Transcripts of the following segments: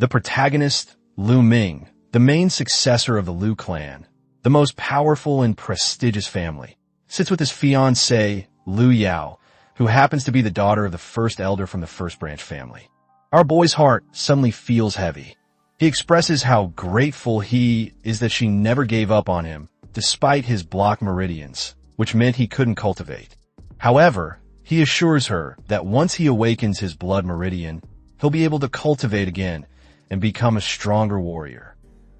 The protagonist, Lu Ming, the main successor of the Lu clan, the most powerful and prestigious family, sits with his fiancée, Lu Yao, who happens to be the daughter of the first elder from the first branch family. Our boy's heart suddenly feels heavy. He expresses how grateful he is that she never gave up on him, despite his blocked meridians, which meant he couldn't cultivate. However, he assures her that once he awakens his blood meridian, he'll be able to cultivate again and become a stronger warrior.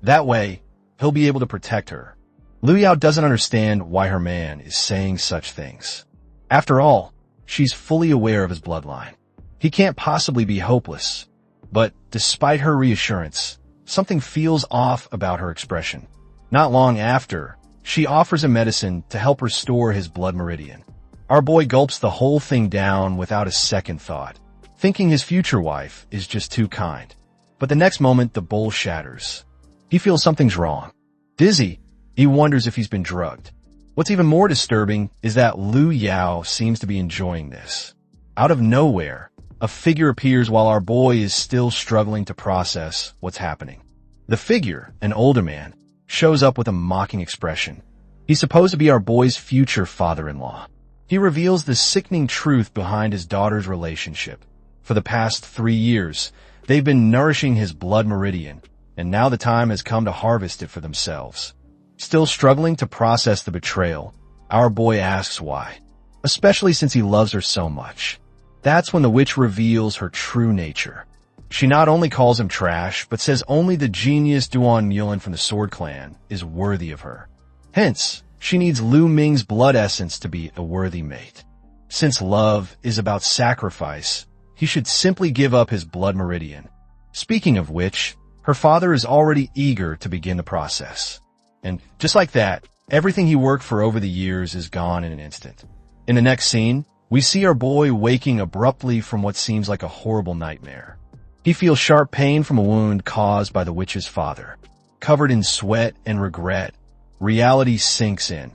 That way, he'll be able to protect her. Lu Yao doesn't understand why her man is saying such things. After all, she's fully aware of his bloodline. He can't possibly be hopeless. But despite her reassurance, something feels off about her expression. Not long after, she offers a medicine to help restore his blood meridian. Our boy gulps the whole thing down without a second thought, thinking his future wife is just too kind. But the next moment, the bowl shatters. He feels something's wrong. Dizzy, he wonders if he's been drugged. What's even more disturbing is that Lu Yao seems to be enjoying this. Out of nowhere, a figure appears while our boy is still struggling to process what's happening. The figure, an older man, shows up with a mocking expression. He's supposed to be our boy's future father-in-law. He reveals the sickening truth behind his daughter's relationship. For the past 3 years, they've been nourishing his blood meridian, and now the time has come to harvest it for themselves. Still struggling to process the betrayal, our boy asks why, especially since he loves her so much. That's when the witch reveals her true nature. She not only calls him trash, but says only the genius Duan Yulin from the Sword Clan is worthy of her. Hence, she needs Lu Ming's blood essence to be a worthy mate. Since love is about sacrifice, he should simply give up his blood meridian. Speaking of which, her father is already eager to begin the process. And just like that, everything he worked for over the years is gone in an instant. In the next scene, we see our boy waking abruptly from what seems like a horrible nightmare. He feels sharp pain from a wound caused by the witch's father. Covered in sweat and regret, reality sinks in.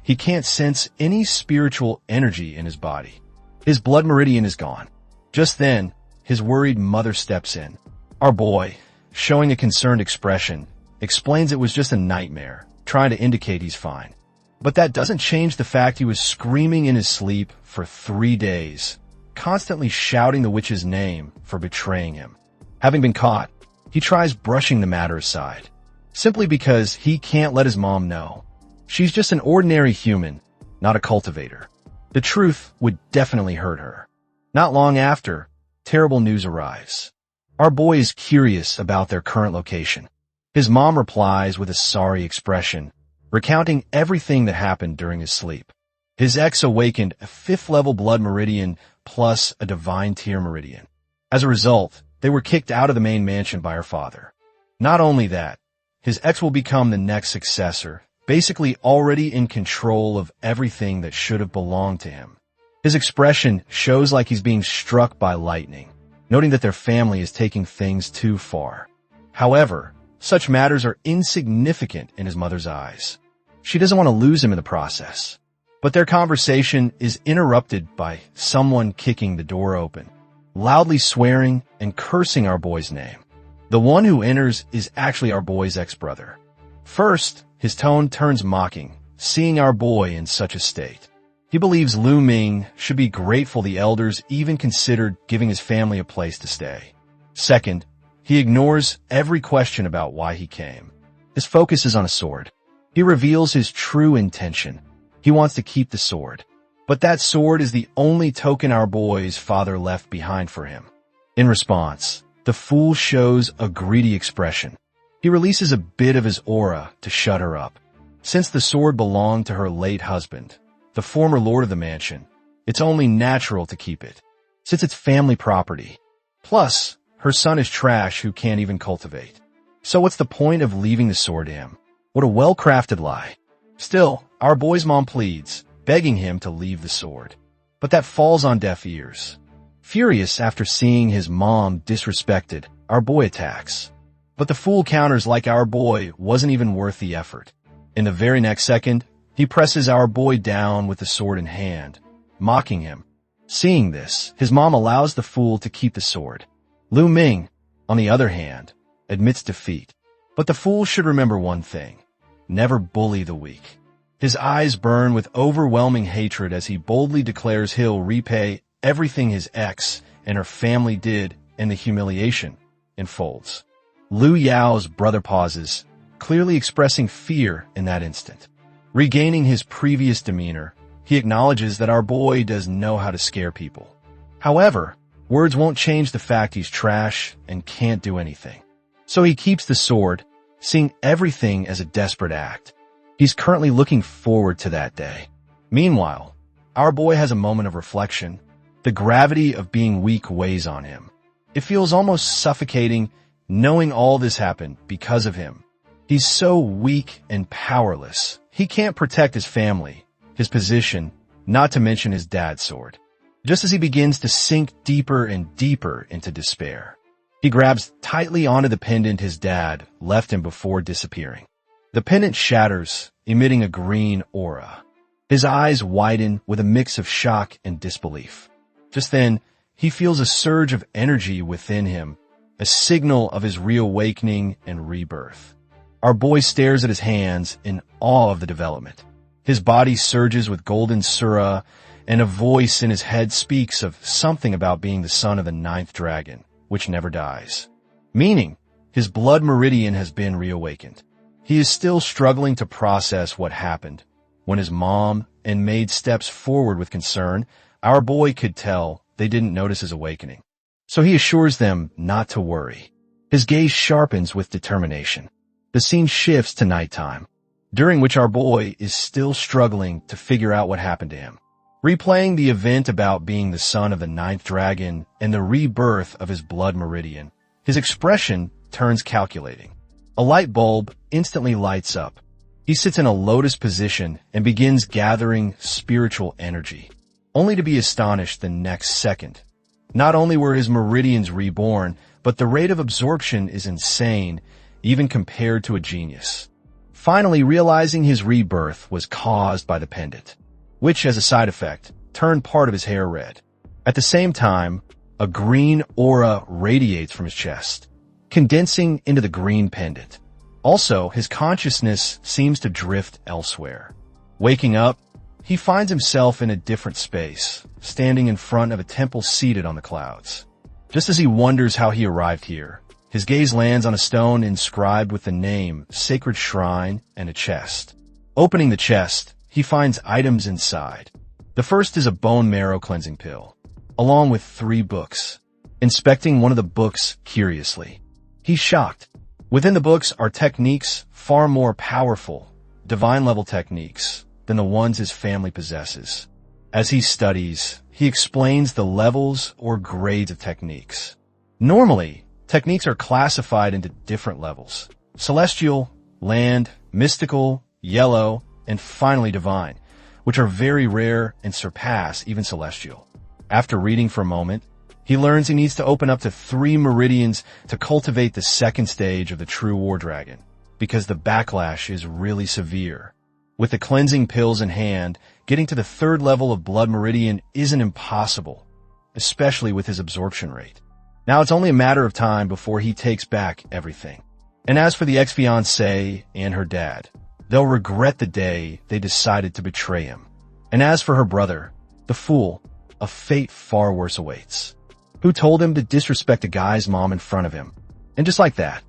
He can't sense any spiritual energy in his body. His blood meridian is gone. Just then, his worried mother steps in. Our boy, showing a concerned expression, explains it was just a nightmare, trying to indicate he's fine. But that doesn't change the fact he was screaming in his sleep for 3 days, constantly shouting the witch's name for betraying him. Having been caught, he tries brushing the matter aside, simply because he can't let his mom know. She's just an ordinary human, not a cultivator. The truth would definitely hurt her. Not long after, terrible news arrives. Our boy is curious about their current location. His mom replies with a sorry expression, recounting everything that happened during his sleep. His ex awakened a 5th-level blood meridian plus a divine tear meridian. As a result, they were kicked out of the main mansion by her father. Not only that, his ex will become the next successor, basically already in control of everything that should have belonged to him. His expression shows like he's being struck by lightning, noting that their family is taking things too far. However, such matters are insignificant in his mother's eyes. She doesn't want to lose him in the process. But their conversation is interrupted by someone kicking the door open, loudly swearing and cursing our boy's name. The one who enters is actually our boy's ex-brother. First, his tone turns mocking, seeing our boy in such a state. He believes Lu Ming should be grateful the elders even considered giving his family a place to stay. Second, he ignores every question about why he came. His focus is on a sword. He reveals his true intention. He wants to keep the sword. But that sword is the only token our boy's father left behind for him. In response, the fool shows a greedy expression. He releases a bit of his aura to shut her up. Since the sword belonged to her late husband, the former lord of the mansion, it's only natural to keep it, since it's family property. Plus, her son is trash who can't even cultivate. So what's the point of leaving the sword to him? What a well-crafted lie. Still, our boy's mom pleads, begging him to leave the sword. But that falls on deaf ears. Furious after seeing his mom disrespected, our boy attacks. But the fool counters like our boy wasn't even worth the effort. In the very next second, he presses our boy down with the sword in hand, mocking him. Seeing this, his mom allows the fool to keep the sword. Lu Ming, on the other hand, admits defeat. But the fool should remember one thing: never bully the weak. His eyes burn with overwhelming hatred as he boldly declares he'll repay everything his ex and her family did, and the humiliation unfolds. Lu Yao's brother pauses, clearly expressing fear in that instant. Regaining his previous demeanor, he acknowledges that our boy does know how to scare people. However, words won't change the fact he's trash and can't do anything. So he keeps the sword, seeing everything as a desperate act. He's currently looking forward to that day. Meanwhile, our boy has a moment of reflection. The gravity of being weak weighs on him. It feels almost suffocating knowing all this happened because of him. He's so weak and powerless. He can't protect his family, his position, not to mention his dad's sword. Just as he begins to sink deeper and deeper into despair, he grabs tightly onto the pendant his dad left him before disappearing. The pendant shatters, emitting a green aura. His eyes widen with a mix of shock and disbelief. Just then, he feels a surge of energy within him, a signal of his reawakening and rebirth. Our boy stares at his hands in awe of the development. His body surges with golden sura, and a voice in his head speaks of something about being the son of the 9th dragon, which never dies. Meaning, his blood meridian has been reawakened. He is still struggling to process what happened. When his mom and maid steps forward with concern, our boy could tell they didn't notice his awakening. So he assures them not to worry. His gaze sharpens with determination. The scene shifts to nighttime, during which our boy is still struggling to figure out what happened to him. Replaying the event about being the son of the 9th dragon and the rebirth of his blood meridian, his expression turns calculating. A light bulb instantly lights up. He sits in a lotus position and begins gathering spiritual energy, only to be astonished the next second. Not only were his meridians reborn, but the rate of absorption is insane, even compared to a genius. Finally realizing his rebirth was caused by the pendant, which, as a side effect, turned part of his hair red. At the same time, a green aura radiates from his chest, condensing into the green pendant. Also, his consciousness seems to drift elsewhere. Waking up, he finds himself in a different space, standing in front of a temple seated on the clouds. Just as he wonders how he arrived here, his gaze lands on a stone inscribed with the name Sacred Shrine and a chest. Opening the chest, he finds items inside. The first is a bone marrow cleansing pill, along with 3 books. Inspecting one of the books curiously, he's shocked. Within the books are techniques far more powerful, divine-level techniques, than the ones his family possesses. As he studies, he explains the levels or grades of techniques. Normally, techniques are classified into different levels: celestial, land, mystical, yellow, and finally divine, which are very rare and surpass even celestial. After reading for a moment, he learns he needs to open up to 3 meridians to cultivate the second stage of the true war dragon, because the backlash is really severe. With the cleansing pills in hand, getting to the 3rd level of blood meridian isn't impossible, especially with his absorption rate. Now it's only a matter of time before he takes back everything. And as for the ex-fiancée and her dad, they'll regret the day they decided to betray him. And as for her brother, the fool, a fate far worse awaits. Who told him to disrespect a guy's mom in front of him? And just like that,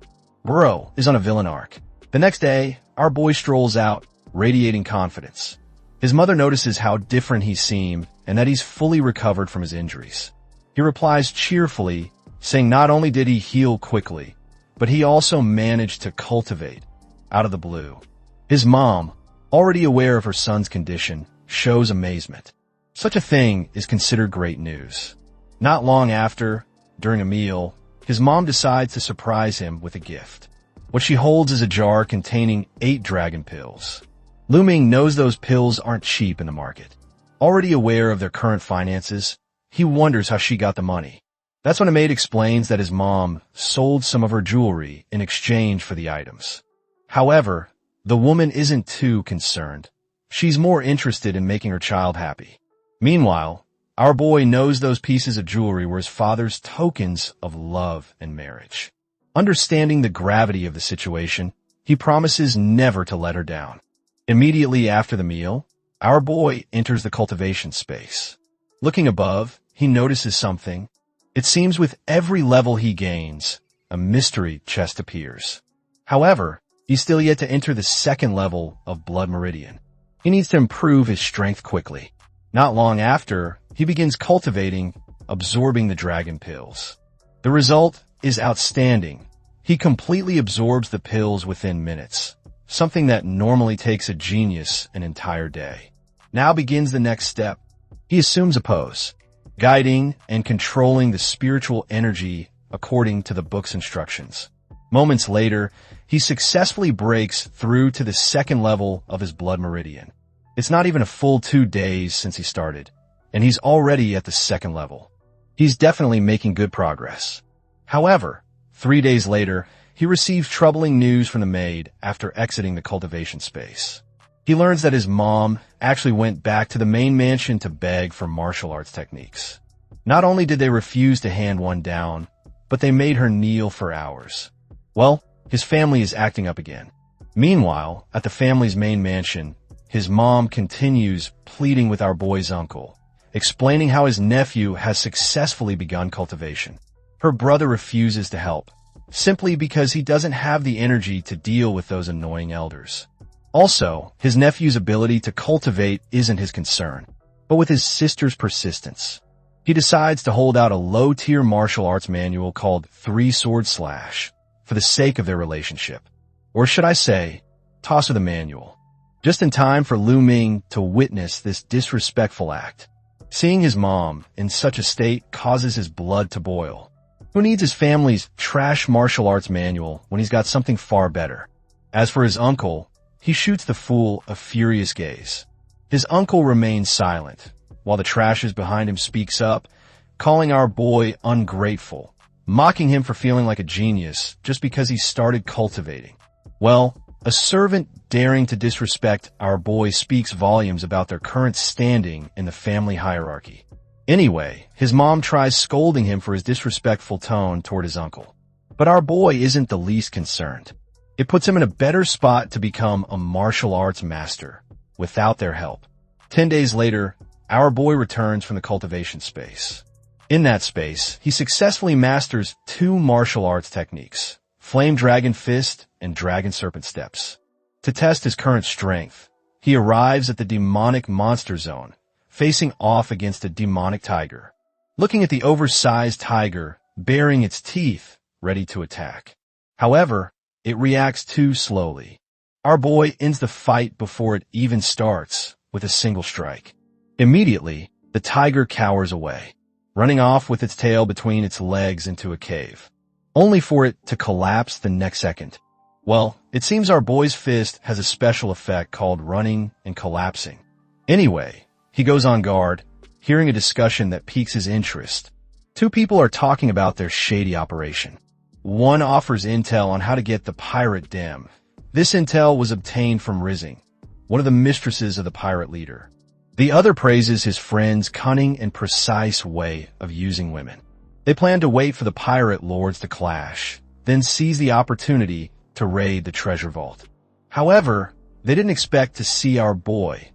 bro is on a villain arc. The next day, our boy strolls out, radiating confidence. His mother notices how different he seemed and that he's fully recovered from his injuries. He replies cheerfully, saying not only did he heal quickly, but he also managed to cultivate out of the blue. His mom, already aware of her son's condition, shows amazement. Such a thing is considered great news. Not long after, during a meal, his mom decides to surprise him with a gift. What she holds is a jar containing 8 dragon pills. Lu Ming knows those pills aren't cheap in the market. Already aware of their current finances, he wonders how she got the money. That's when a maid explains that his mom sold some of her jewelry in exchange for the items. However, the woman isn't too concerned. She's more interested in making her child happy. Meanwhile, our boy knows those pieces of jewelry were his father's tokens of love and marriage. Understanding the gravity of the situation, he promises never to let her down. Immediately after the meal, our boy enters the cultivation space. Looking above, he notices something. It seems with every level he gains, a mystery chest appears. However, he's still yet to enter the second level of Blood Meridian. He needs to improve his strength quickly. Not long after, he begins cultivating, absorbing the dragon pills. The result is outstanding. He completely absorbs the pills within minutes, something that normally takes a genius an entire day. Now begins the next step. He assumes a pose, guiding and controlling the spiritual energy according to the book's instructions. Moments later, he successfully breaks through to the second level of his Blood Meridian. It's not even a full 2 days since he started, and he's already at the second level. He's definitely making good progress. However, 3 days later, he receives troubling news from the maid after exiting the cultivation space. He learns that his mom actually went back to the main mansion to beg for martial arts techniques. Not only did they refuse to hand one down, but they made her kneel for hours. Well, his family is acting up again. Meanwhile, at the family's main mansion, his mom continues pleading with our boy's uncle, explaining how his nephew has successfully begun cultivation. Her brother refuses to help, simply because he doesn't have the energy to deal with those annoying elders. Also, his nephew's ability to cultivate isn't his concern, but with his sister's persistence. He decides to hold out a low-tier martial arts manual called 3 Sword Slash for the sake of their relationship. Or should I say, toss her the manual. Just in time for Lu Ming to witness this disrespectful act. Seeing his mom in such a state causes his blood to boil. Who needs his family's trash martial arts manual when he's got something far better? As for his uncle, he shoots the fool a furious gaze. His uncle remains silent, while the trashes behind him speaks up, calling our boy ungrateful, mocking him for feeling like a genius just because he started cultivating. Well, a servant daring to disrespect our boy speaks volumes about their current standing in the family hierarchy. Anyway, his mom tries scolding him for his disrespectful tone toward his uncle. But our boy isn't the least concerned. It puts him in a better spot to become a martial arts master, without their help. 10 days later, our boy returns from the cultivation space. In that space, he successfully masters 2 martial arts techniques, Flame Dragon Fist and Dragon Serpent Steps. To test his current strength, he arrives at the demonic monster zone, facing off against a demonic tiger. Looking at the oversized tiger, baring its teeth, ready to attack. However, it reacts too slowly. Our boy ends the fight before it even starts, with a single strike. Immediately, the tiger cowers away, running off with its tail between its legs into a cave, only for it to collapse the next second. Well, it seems our boy's fist has a special effect called running and collapsing. Anyway, he goes on guard, hearing a discussion that piques his interest. 2 people are talking about their shady operation. One offers intel on how to get the pirate Dem. This intel was obtained from Rising, one of the mistresses of the pirate leader. The other praises his friend's cunning and precise way of using women. They plan to wait for the pirate lords to clash, then seize the opportunity to raid the treasure vault. However, they didn't expect to see our boy,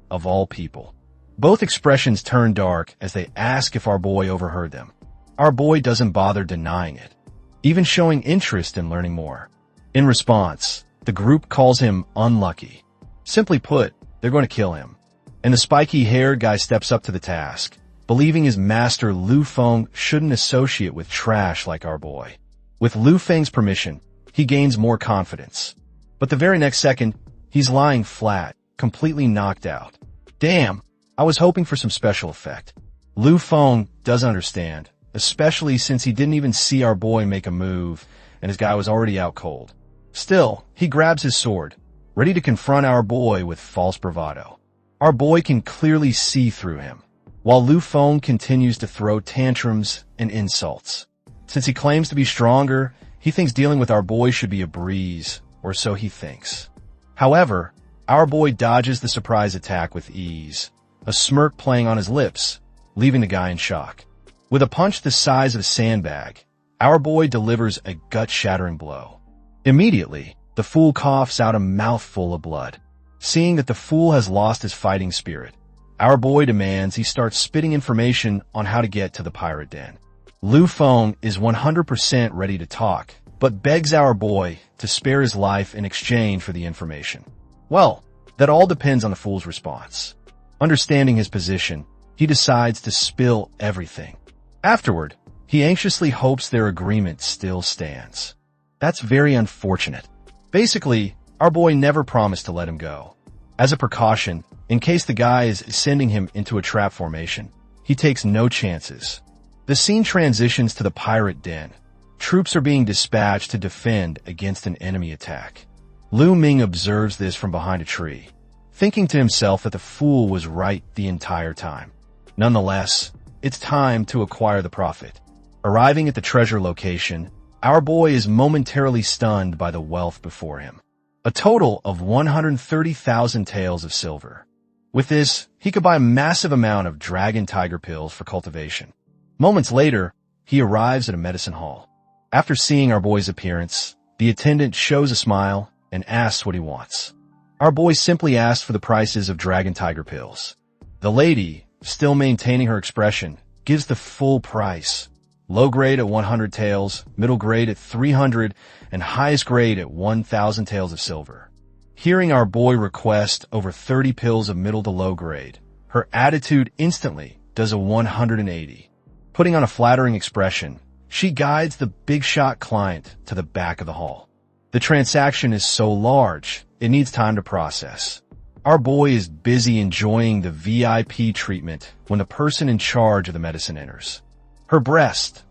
of all people. Both expressions turn dark as they ask if our boy overheard them. Our boy doesn't bother denying it, even showing interest in learning more. In response, the group calls him unlucky. Simply put, they're going to kill him. And the spiky-haired guy steps up to the task, believing his master Lu Feng shouldn't associate with trash like our boy. With Lu Feng's permission, he gains more confidence. But the very next second, he's lying flat, completely knocked out. Damn, I was hoping for some special effect. Lu Feng does understand, especially since he didn't even see our boy make a move, and his guy was already out cold. Still, he grabs his sword, ready to confront our boy with false bravado. Our boy can clearly see through him, while Lu Feng continues to throw tantrums and insults. Since he claims to be stronger, he thinks dealing with our boy should be a breeze, or so he thinks. However, our boy dodges the surprise attack with ease, a smirk playing on his lips, leaving the guy in shock. With a punch the size of a sandbag, Our boy delivers a gut-shattering blow. Immediately, the fool coughs out a mouthful of blood. Seeing that the fool has lost his fighting spirit, our boy demands he starts spitting information on how to get to the pirate den. Lu Feng is 100% ready to talk, but begs our boy to spare his life in exchange for the information. Well, that all depends on the fool's response. Understanding his position, he decides to spill everything. Afterward, he anxiously hopes their agreement still stands. That's very unfortunate. Basically, our boy never promised to let him go. As a precaution, in case the guy is sending him into a trap formation, he takes no chances. The scene transitions to the pirate den. Troops are being dispatched to defend against an enemy attack. Lu Ming observes this from behind a tree, thinking to himself that the fool was right the entire time. Nonetheless, it's time to acquire the profit. Arriving at the treasure location, our boy is momentarily stunned by the wealth before him. A total of 130,000 taels of silver. With this, he could buy a massive amount of dragon tiger pills for cultivation. Moments later, he arrives at a medicine hall. After seeing our boy's appearance, the attendant shows a smile and asks what he wants. Our boy simply asks for the prices of dragon tiger pills. The lady, still maintaining her expression, gives the full price. Low grade at 100 taels, middle grade at 300, and highest grade at 1,000 taels of silver. Hearing our boy request over 30 pills of middle to low grade, her attitude instantly does a 180. Putting on a flattering expression, she guides the big shot client to the back of the hall. The transaction is so large, it needs time to process. Our boy is busy enjoying the VIP treatment when the person in charge of the medicine enters. Her breathtaking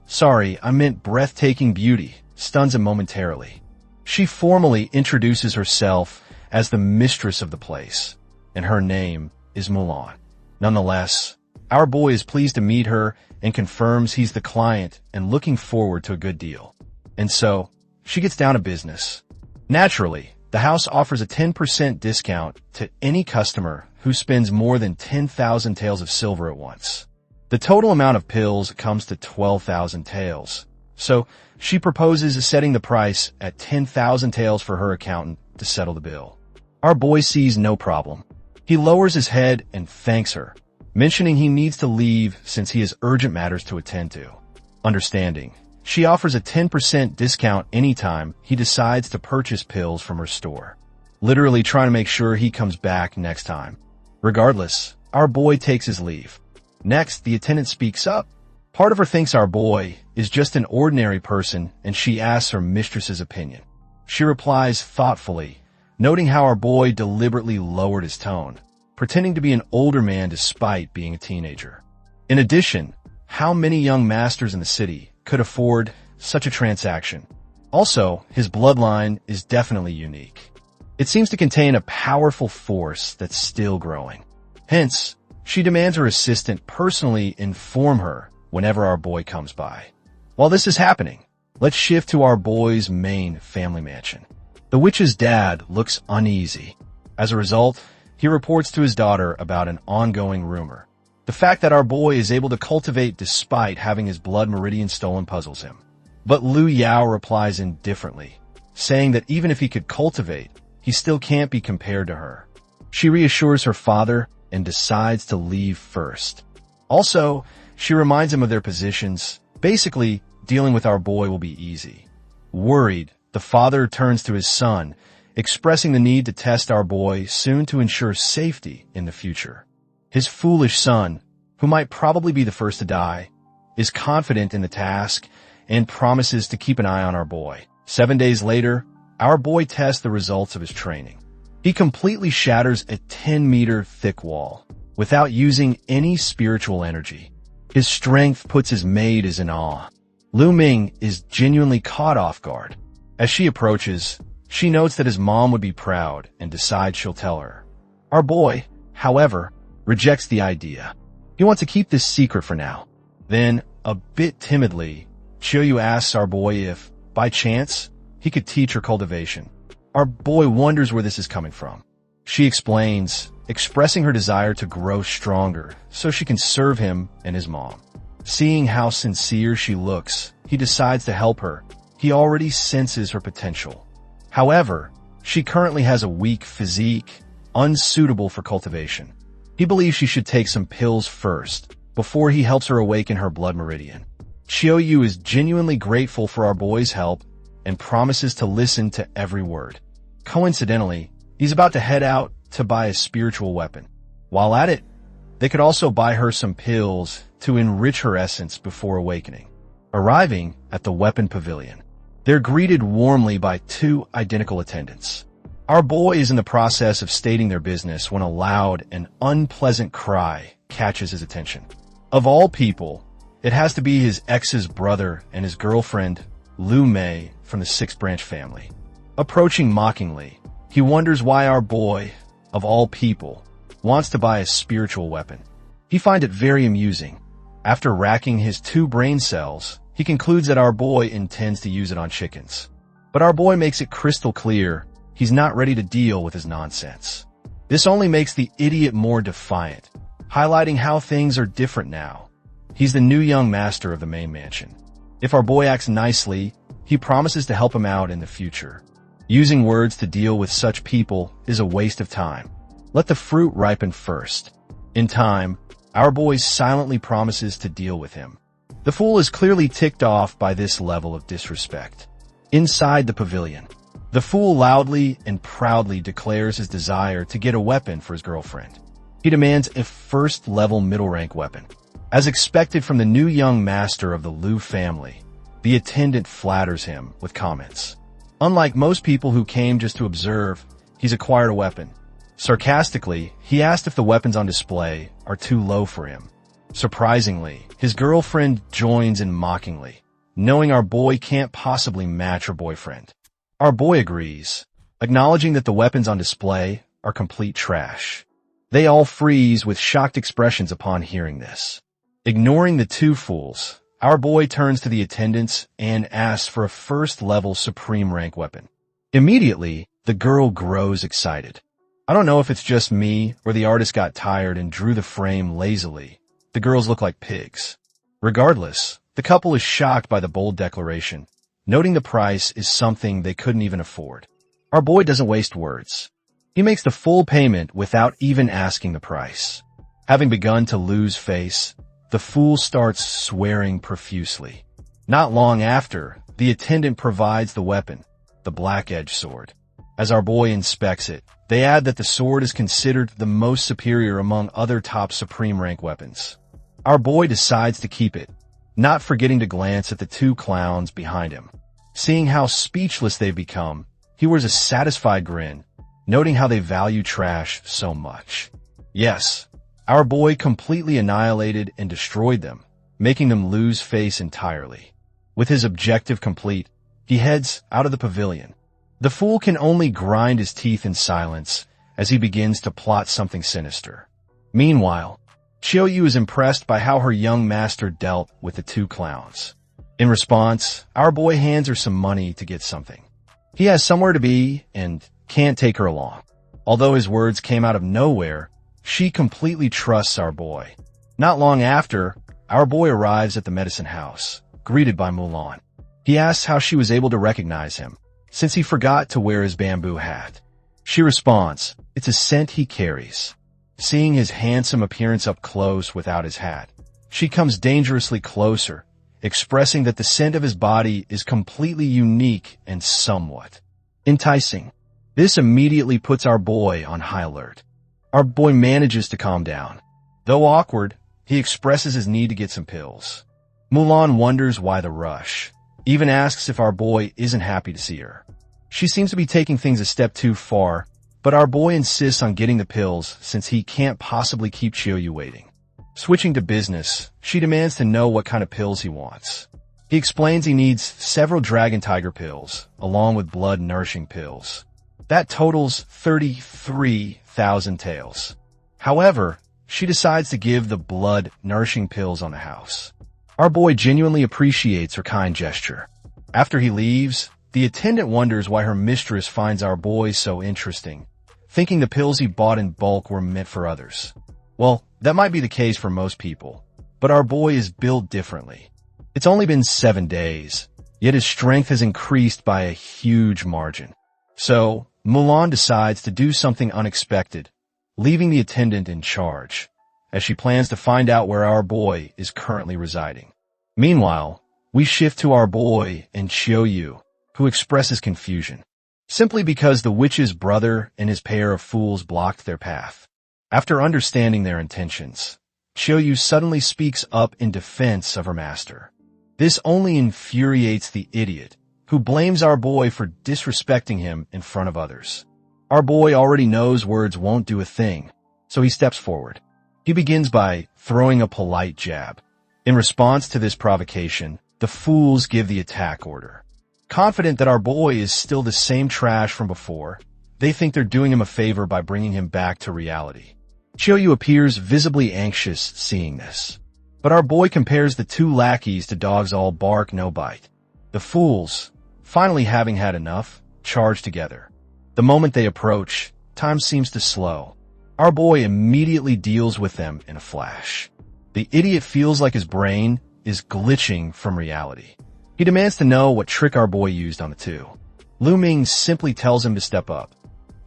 beauty stuns him momentarily. She formally introduces herself as the mistress of the place, and her name is Mulan. Nonetheless, our boy is pleased to meet her and confirms he's the client and looking forward to a good deal. And so, she gets down to business. Naturally, the house offers a 10% discount to any customer who spends more than 10,000 taels of silver at once. The total amount of pills comes to 12,000 taels, so she proposes setting the price at 10,000 taels for her accountant to settle the bill. Our boy sees no problem. He lowers his head and thanks her, mentioning he needs to leave since he has urgent matters to attend to. Understanding, she offers a 10% discount anytime he decides to purchase pills from her store, literally trying to make sure he comes back next time. Regardless, our boy takes his leave. Next, the attendant speaks up. Part of her thinks our boy is just an ordinary person and she asks her mistress's opinion. She replies thoughtfully, noting how our boy deliberately lowered his tone, pretending to be an older man despite being a teenager. In addition, how many young masters in the city could afford such a transaction? Also, his bloodline is definitely unique. It seems to contain a powerful force that's still growing. Hence, she demands her assistant personally inform her whenever our boy comes by. While this is happening, let's shift to our boy's main family mansion. The witch's dad looks uneasy. As a result, he reports to his daughter about an ongoing rumor. The fact that our boy is able to cultivate despite having his blood meridian stolen puzzles him. But Lu Yao replies indifferently, saying that even if he could cultivate, he still can't be compared to her. She reassures her father and decides to leave first. Also, she reminds him of their positions. Basically, dealing with our boy will be easy. Worried, the father turns to his son, expressing the need to test our boy soon to ensure safety in the future. His foolish son, who might probably be the first to die, is confident in the task and promises to keep an eye on our boy. 7 days later, our boy tests the results of his training. He completely shatters a 10-meter thick wall without using any spiritual energy. His strength puts his maids in awe. Lu Ming is genuinely caught off guard. As she approaches, she notes that his mom would be proud and decides she'll tell her. Our boy, however, rejects the idea. He wants to keep this secret for now. Then, a bit timidly, Chiyu asks our boy if, by chance, he could teach her cultivation. Our boy wonders where this is coming from. She explains, expressing her desire to grow stronger so she can serve him and his mom. Seeing how sincere she looks, he decides to help her. He already senses her potential. However, she currently has a weak physique, unsuitable for cultivation. He believes she should take some pills first, before he helps her awaken her blood meridian. Chiyoyu is genuinely grateful for our boy's help and promises to listen to every word. Coincidentally, he's about to head out to buy a spiritual weapon. While at it, they could also buy her some pills to enrich her essence before awakening. Arriving at the weapon pavilion, they're greeted warmly by two identical attendants. Our boy is in the process of stating their business when a loud and unpleasant cry catches his attention. Of all people, it has to be his ex's brother and his girlfriend, Lu Mei, from the Sixth Branch family. Approaching mockingly, he wonders why our boy, of all people, wants to buy a spiritual weapon. He finds it very amusing. After racking his 2 brain cells, he concludes that our boy intends to use it on chickens. But our boy makes it crystal clear he's not ready to deal with his nonsense. This only makes the idiot more defiant, highlighting how things are different now. He's the new young master of the main mansion. If our boy acts nicely, he promises to help him out in the future. Using words to deal with such people is a waste of time. Let the fruit ripen first. In time, our boy silently promises to deal with him. The fool is clearly ticked off by this level of disrespect. Inside the pavilion, the fool loudly and proudly declares his desire to get a weapon for his girlfriend. He demands a first-level middle-rank weapon. As expected from the new young master of the Liu family, the attendant flatters him with comments. Unlike most people who came just to observe, he's acquired a weapon. Sarcastically, he asked if the weapons on display are too low for him. Surprisingly, his girlfriend joins in mockingly, knowing our boy can't possibly match her boyfriend. Our boy agrees, acknowledging that the weapons on display are complete trash. They all freeze with shocked expressions upon hearing this. Ignoring the two fools, our boy turns to the attendants and asks for a first-level supreme rank weapon. Immediately, the girl grows excited. I don't know if it's just me or the artist got tired and drew the frame lazily. The girls look like pigs. Regardless, the couple is shocked by the bold declaration, noting the price is something they couldn't even afford. Our boy doesn't waste words. He makes the full payment without even asking the price. Having begun to lose face, the fool starts swearing profusely. Not long after, the attendant provides the weapon, the Black Edge sword. As our boy inspects it, they add that the sword is considered the most superior among other top supreme rank weapons. Our boy decides to keep it, not forgetting to glance at the two clowns behind him. Seeing how speechless they've become, he wears a satisfied grin, noting how they value trash so much. Yes, our boy completely annihilated and destroyed them, making them lose face entirely. With his objective complete, he heads out of the pavilion. The fool can only grind his teeth in silence as he begins to plot something sinister. Meanwhile, Chiyoyu is impressed by how her young master dealt with the two clowns. In response, our boy hands her some money to get something. He has somewhere to be and can't take her along. Although his words came out of nowhere, she completely trusts our boy. Not long after, our boy arrives at the medicine house, greeted by Mulan. He asks how she was able to recognize him, since he forgot to wear his bamboo hat. She responds, it's a scent he carries. Seeing his handsome appearance up close without his hat, she comes dangerously closer, expressing that the scent of his body is completely unique and somewhat enticing. This immediately puts our boy on high alert. Our boy manages to calm down. Though awkward, he expresses his need to get some pills. Mulan wonders why the rush, even asks if our boy isn't happy to see her. She seems to be taking things a step too far, but our boy insists on getting the pills since he can't possibly keep Chiyoyu waiting. Switching to business, she demands to know what kind of pills he wants. He explains he needs several dragon tiger pills, along with blood nourishing pills. That totals 33,000 taels. However, she decides to give the blood nourishing pills on the house. Our boy genuinely appreciates her kind gesture. After he leaves, the attendant wonders why her mistress finds our boy so interesting, thinking the pills he bought in bulk were meant for others. Well, that might be the case for most people, But our boy is built differently. It's only been 7 days, yet his strength has increased by a huge margin. So, Mulan decides to do something unexpected, leaving the attendant in charge, as she plans to find out where our boy is currently residing. Meanwhile, we shift to our boy and Yu, who expresses confusion, simply because the witch's brother and his pair of fools blocked their path. After understanding their intentions, Yu suddenly speaks up in defense of her master. This only infuriates the idiot, who blames our boy for disrespecting him in front of others. Our boy already knows words won't do a thing, so he steps forward. He begins by throwing a polite jab. In response to this provocation, the fools give the attack order. Confident that our boy is still the same trash from before, they think they're doing him a favor by bringing him back to reality. Yu appears visibly anxious seeing this. But our boy compares the two lackeys to dogs all bark, no bite. The fools, finally having had enough, charge together. The moment they approach, time seems to slow. Our boy immediately deals with them in a flash. The idiot feels like his brain is glitching from reality. He demands to know what trick our boy used on the two. Lu Ming simply tells him to step up.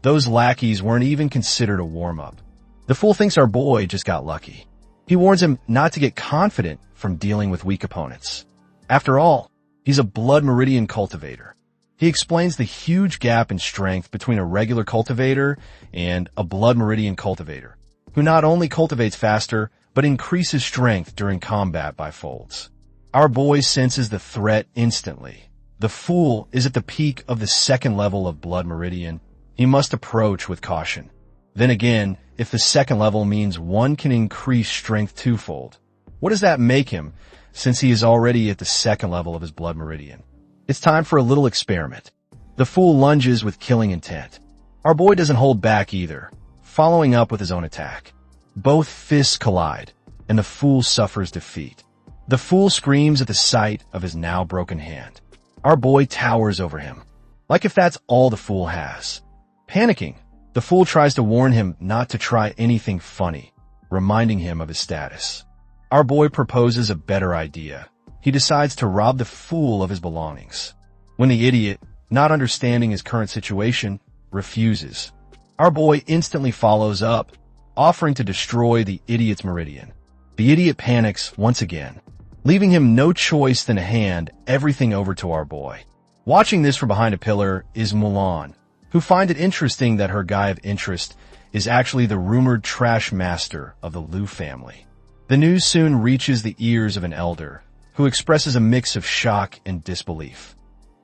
Those lackeys weren't even considered a warm-up. The fool thinks our boy just got lucky. He warns him not to get confident from dealing with weak opponents. After all, he's a blood meridian cultivator. He explains the huge gap in strength between a regular cultivator and a blood meridian cultivator, who not only cultivates faster, but increases strength during combat by folds. Our boy senses the threat instantly. The fool is at the peak of the second level of blood meridian. He must approach with caution. Then again, if the second level means one can increase strength twofold, what does that make him, since he is already at the second level of his blood meridian? It's time for a little experiment. The fool lunges with killing intent. Our boy doesn't hold back either, following up with his own attack. Both fists collide, and the fool suffers defeat. The fool screams at the sight of his now broken hand. Our boy towers over him, like if that's all the fool has. Panicking, the fool tries to warn him not to try anything funny, reminding him of his status. Our boy proposes a better idea. He decides to rob the fool of his belongings. When the idiot, not understanding his current situation, refuses, our boy instantly follows up, offering to destroy the idiot's meridian. The idiot panics once again, leaving him no choice than to hand everything over to our boy. Watching this from behind a pillar is Mulan, who finds it interesting that her guy of interest is actually the rumored trash master of the Liu family. The news soon reaches the ears of an elder, who expresses a mix of shock and disbelief.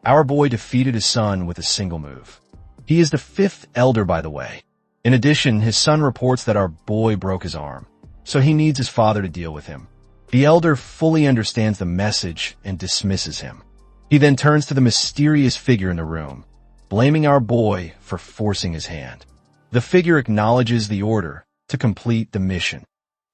Our boy defeated his son with a single move. He is the 5th elder, by the way. In addition, his son reports that our boy broke his arm, so he needs his father to deal with him. The elder fully understands the message and dismisses him. He then turns to the mysterious figure in the room, blaming our boy for forcing his hand. The figure acknowledges the order to complete the mission.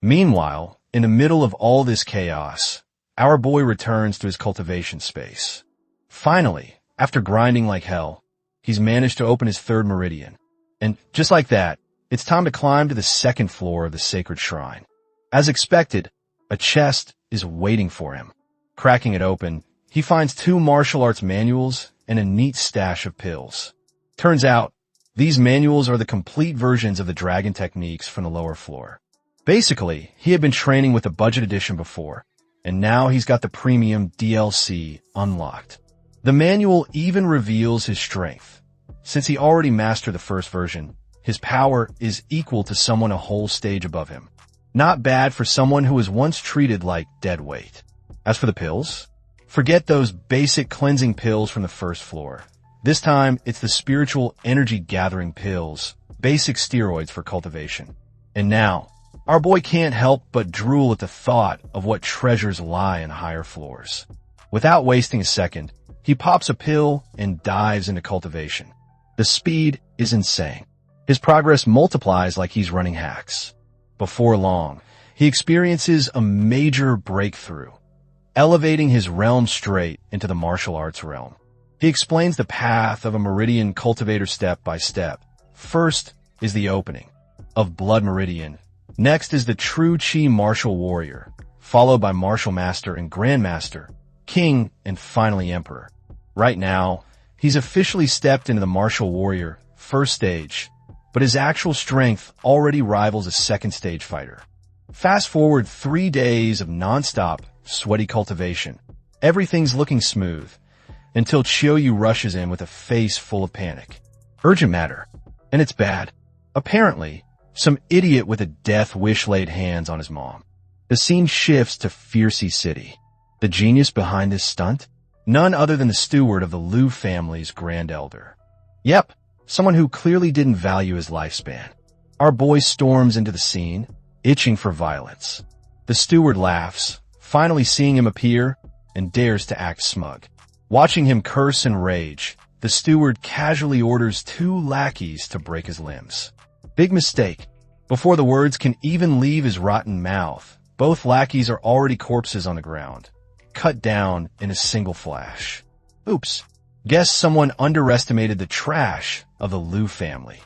Meanwhile, in the middle of all this chaos, our boy returns to his cultivation space. Finally, after grinding like hell, he's managed to open his 3rd meridian. And just like that, it's time to climb to the 2nd floor of the sacred shrine. As expected, a chest is waiting for him. Cracking it open, he finds 2 martial arts manuals and a neat stash of pills. Turns out, these manuals are the complete versions of the dragon techniques from the lower floor. Basically, he had been training with the budget edition before, and now he's got the premium DLC unlocked. The manual even reveals his strength. Since he already mastered the first version, his power is equal to someone a whole stage above him. Not bad for someone who was once treated like dead weight. As for the pills, forget those basic cleansing pills from the 1st floor. This time, it's the spiritual energy gathering pills, basic steroids for cultivation. And now, our boy can't help but drool at the thought of what treasures lie in higher floors. Without wasting a second, he pops a pill and dives into cultivation. The speed is insane. His progress multiplies like he's running hacks. Before long, he experiences a major breakthrough, elevating his realm straight into the martial arts realm. He explains the path of a meridian cultivator step by step. First is the opening of blood meridian. Next is the true chi martial warrior, followed by Martial Master and Grandmaster, King, and finally Emperor. Right now, he's officially stepped into the Martial Warrior, first stage, but his actual strength already rivals a second stage fighter. Fast forward 3 days of non-stop, sweaty cultivation. Everything's looking smooth, until Chiyoyu rushes in with a face full of panic. Urgent matter. And it's bad. Apparently, some idiot with a death wish laid hands on his mom. The scene shifts to Fiercey City. The genius behind this stunt? None other than the steward of the Liu family's grand elder. Yep, someone who clearly didn't value his lifespan. Our boy storms into the scene, itching for violence. The steward laughs, finally seeing him appear, and dares to act smug. Watching him curse and rage, the steward casually orders 2 lackeys to break his limbs. Big mistake. Before the words can even leave his rotten mouth, both lackeys are already corpses on the ground, cut down in a single flash. Oops. Guess someone underestimated the trash of the Liu family.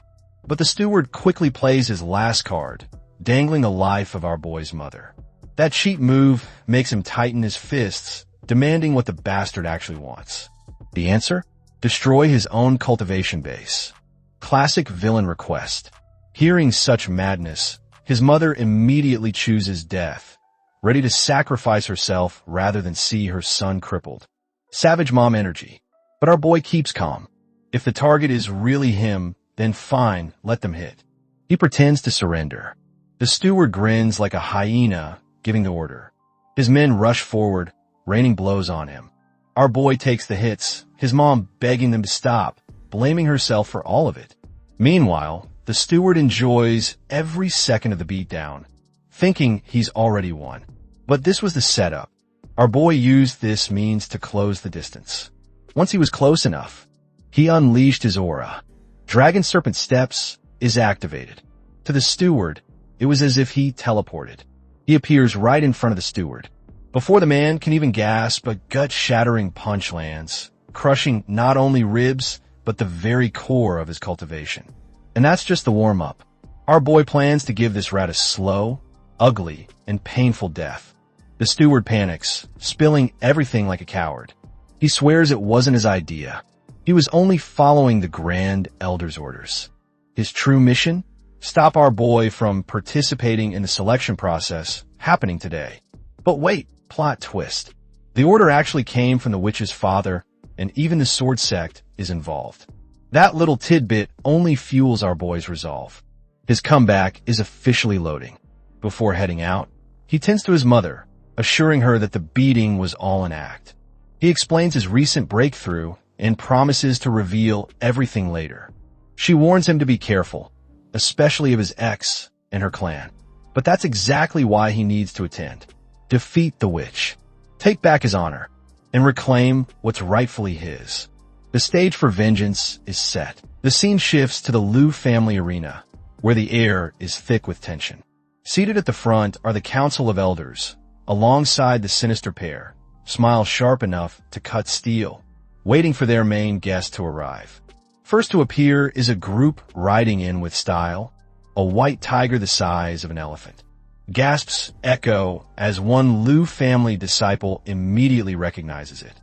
But the steward quickly plays his last card, dangling the life of our boy's mother. That cheap move makes him tighten his fists, demanding what the bastard actually wants. The answer? Destroy his own cultivation base. Classic villain request. Hearing such madness, his mother immediately chooses death, ready to sacrifice herself rather than see her son crippled. Savage mom energy. But our boy keeps calm. If the target is really him, then fine, let them hit. He pretends to surrender. The steward grins like a hyena, giving the order. His men rush forward, raining blows on him. Our boy takes the hits, his mom begging them to stop, blaming herself for all of it. Meanwhile, the steward enjoys every second of the beatdown, thinking he's already won. But this was the setup. Our boy used this means to close the distance. Once he was close enough, he unleashed his aura. Dragon Serpent Steps is activated. To the steward, it was as if he teleported. He appears right in front of the steward. Before the man can even gasp, a gut-shattering punch lands, crushing not only ribs, but the very core of his cultivation. And that's just the warm-up. Our boy plans to give this rat a slow, ugly, and painful death. The steward panics, spilling everything like a coward. He swears it wasn't his idea. He was only following the Grand Elder's orders. His true mission? Stop our boy from participating in the selection process happening today. But wait, plot twist. The order actually came from the witch's father, and even the sword sect is involved. That little tidbit only fuels our boy's resolve. His comeback is officially loading. Before heading out, he tends to his mother, assuring her that the beating was all an act. He explains his recent breakthrough and promises to reveal everything later. She warns him to be careful, especially of his ex and her clan. But that's exactly why he needs to attend. Defeat the witch, take back his honor, and reclaim what's rightfully his. The stage for vengeance is set. The scene shifts to the Liu family arena, where the air is thick with tension. Seated at the front are the Council of Elders, alongside the sinister pair, smiles sharp enough to cut steel, waiting for their main guest to arrive. First to appear is a group riding in with style, a white tiger the size of an elephant. Gasps echo as one Liu family disciple immediately recognizes it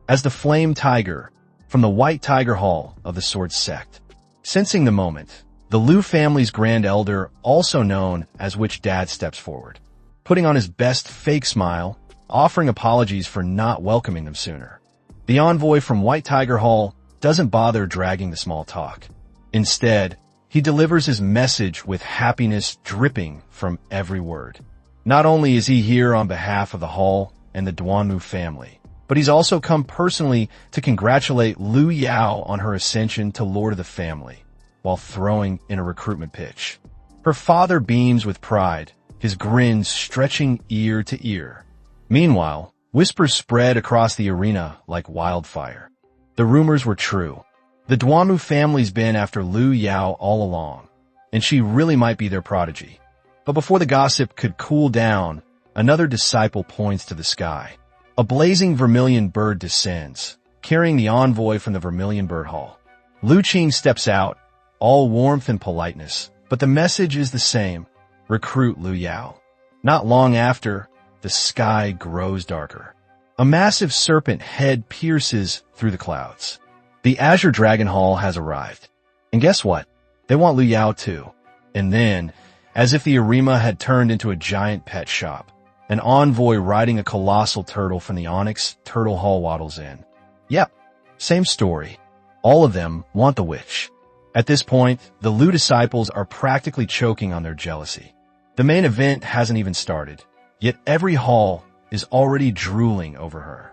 as the Flame Tiger from the White Tiger Hall of the Sword Sect. Sensing the moment, the Liu family's Grand Elder, also known as Witch Dad, steps forward, putting on his best fake smile, offering apologies for not welcoming them sooner. The envoy from White Tiger Hall doesn't bother dragging the small talk. Instead, he delivers his message with happiness dripping from every word. Not only is he here on behalf of the Hall and the Duanmu family, but he's also come personally to congratulate Liu Yao on her ascension to Lord of the Family, while throwing in a recruitment pitch. Her father beams with pride, his grin stretching ear to ear. Meanwhile, whispers spread across the arena like wildfire. The rumors were true. The Duanmu family's been after Liu Yao all along, and she really might be their prodigy. But before the gossip could cool down, another disciple points to the sky. A blazing vermilion bird descends, carrying the envoy from the Vermilion Bird Hall. Lu Qing steps out, all warmth and politeness, but the message is the same: recruit Liu Yao. Not long after, the sky grows darker. A massive serpent head pierces through the clouds. The Azure Dragon Hall has arrived. And guess what? They want Lu Yao too. And then, as if the arena had turned into a giant pet shop, an envoy riding a colossal turtle from the Onyx Turtle Hall waddles in. Yep, same story. All of them want the witch. At this point, the Lu disciples are practically choking on their jealousy. The main event hasn't even started, yet every hall is already drooling over her.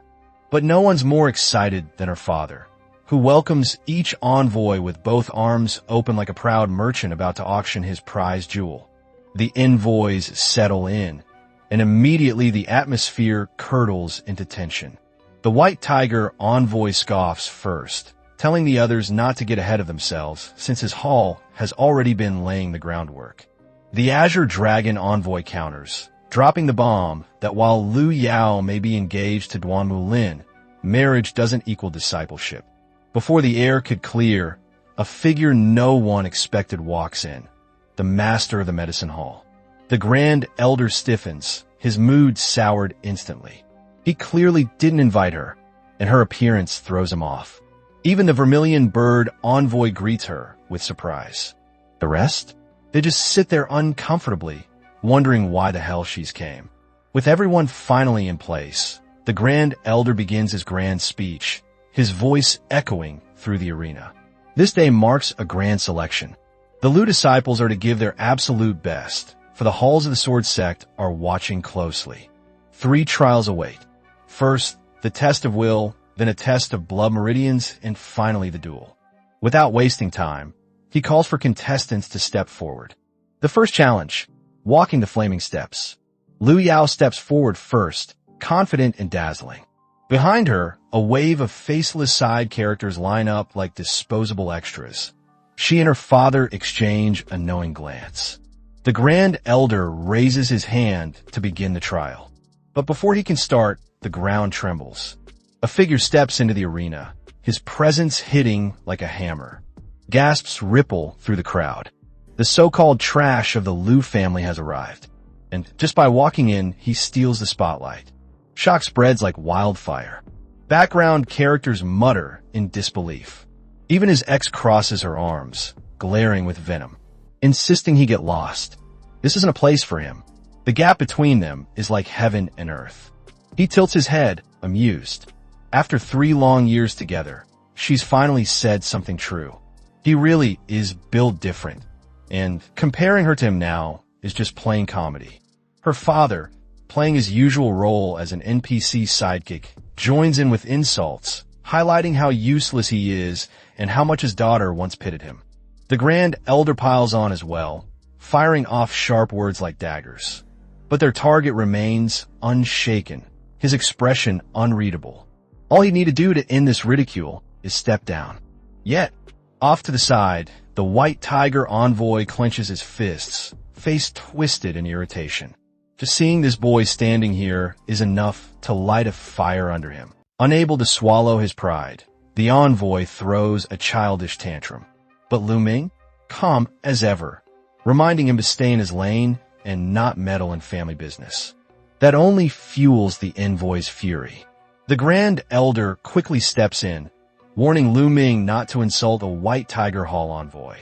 But no one's more excited than her father, who welcomes each envoy with both arms open like a proud merchant about to auction his prize jewel. The envoys settle in, and immediately the atmosphere curdles into tension. The White Tiger envoy scoffs first, telling the others not to get ahead of themselves since his hall has already been laying the groundwork. The Azure Dragon envoy counters, dropping the bomb that while Lu Yao may be engaged to Duan Mulin, marriage doesn't equal discipleship. Before the air could clear, a figure no one expected walks in, the master of the medicine hall. The Grand Elder stiffens, his mood soured instantly. He clearly didn't invite her, and her appearance throws him off. Even the Vermilion Bird envoy greets her with surprise. The rest? They just sit there uncomfortably, wondering why the hell she's came. With everyone finally in place, the Grand Elder begins his grand speech, his voice echoing through the arena. This day marks a grand selection. The Lu disciples are to give their absolute best, for the halls of the Sword Sect are watching closely. 3 trials await. First, the test of will, then a test of blood meridians, and finally the duel. Without wasting time, he calls for contestants to step forward. The first challenge, walking the flaming steps. Lu Yao steps forward first, confident and dazzling. Behind her, a wave of faceless side characters line up like disposable extras. She and her father exchange a knowing glance. The Grand Elder raises his hand to begin the trial. But before he can start, the ground trembles. A figure steps into the arena, his presence hitting like a hammer. Gasps ripple through the crowd. The so-called trash of the Lu family has arrived, and just by walking in, he steals the spotlight. Shock spreads like wildfire. Background characters mutter in disbelief. Even his ex crosses her arms, glaring with venom, insisting he get lost. This isn't a place for him. The gap between them is like heaven and earth. He tilts his head, amused. After 3 long years together, she's finally said something true. He really is built different, and comparing her to him now is just plain comedy. Her father, playing his usual role as an NPC sidekick, joins in with insults, highlighting how useless he is and how much his daughter once pitted him. The Grand Elder piles on as well, firing off sharp words like daggers. But their target remains unshaken, his expression unreadable. All he'd need to do to end this ridicule is step down. Yet, off to the side, the White Tiger envoy clenches his fists, face twisted in irritation. Just seeing this boy standing here is enough to light a fire under him. Unable to swallow his pride, the envoy throws a childish tantrum. But Lu Ming, calm as ever, reminding him to stay in his lane and not meddle in family business. That only fuels the envoy's fury. The Grand Elder quickly steps in, warning Lu Ming not to insult a White Tiger Hall envoy.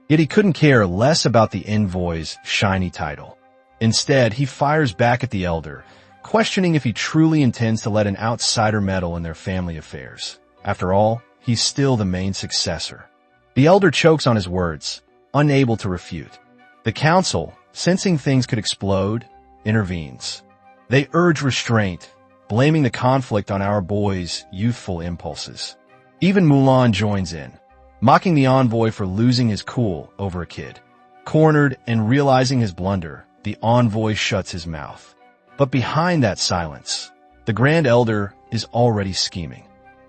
Yet he couldn't care less about the envoy's shiny title. Instead, he fires back at the Elder, questioning if he truly intends to let an outsider meddle in their family affairs. After all, he's still the main successor. The Elder chokes on his words, unable to refute. The council, sensing things could explode, intervenes. They urge restraint, blaming the conflict on our boy's youthful impulses. Even Mulan joins in, mocking the envoy for losing his cool over a kid. Cornered and realizing his blunder, the envoy shuts his mouth. But behind that silence, the Grand Elder is already scheming.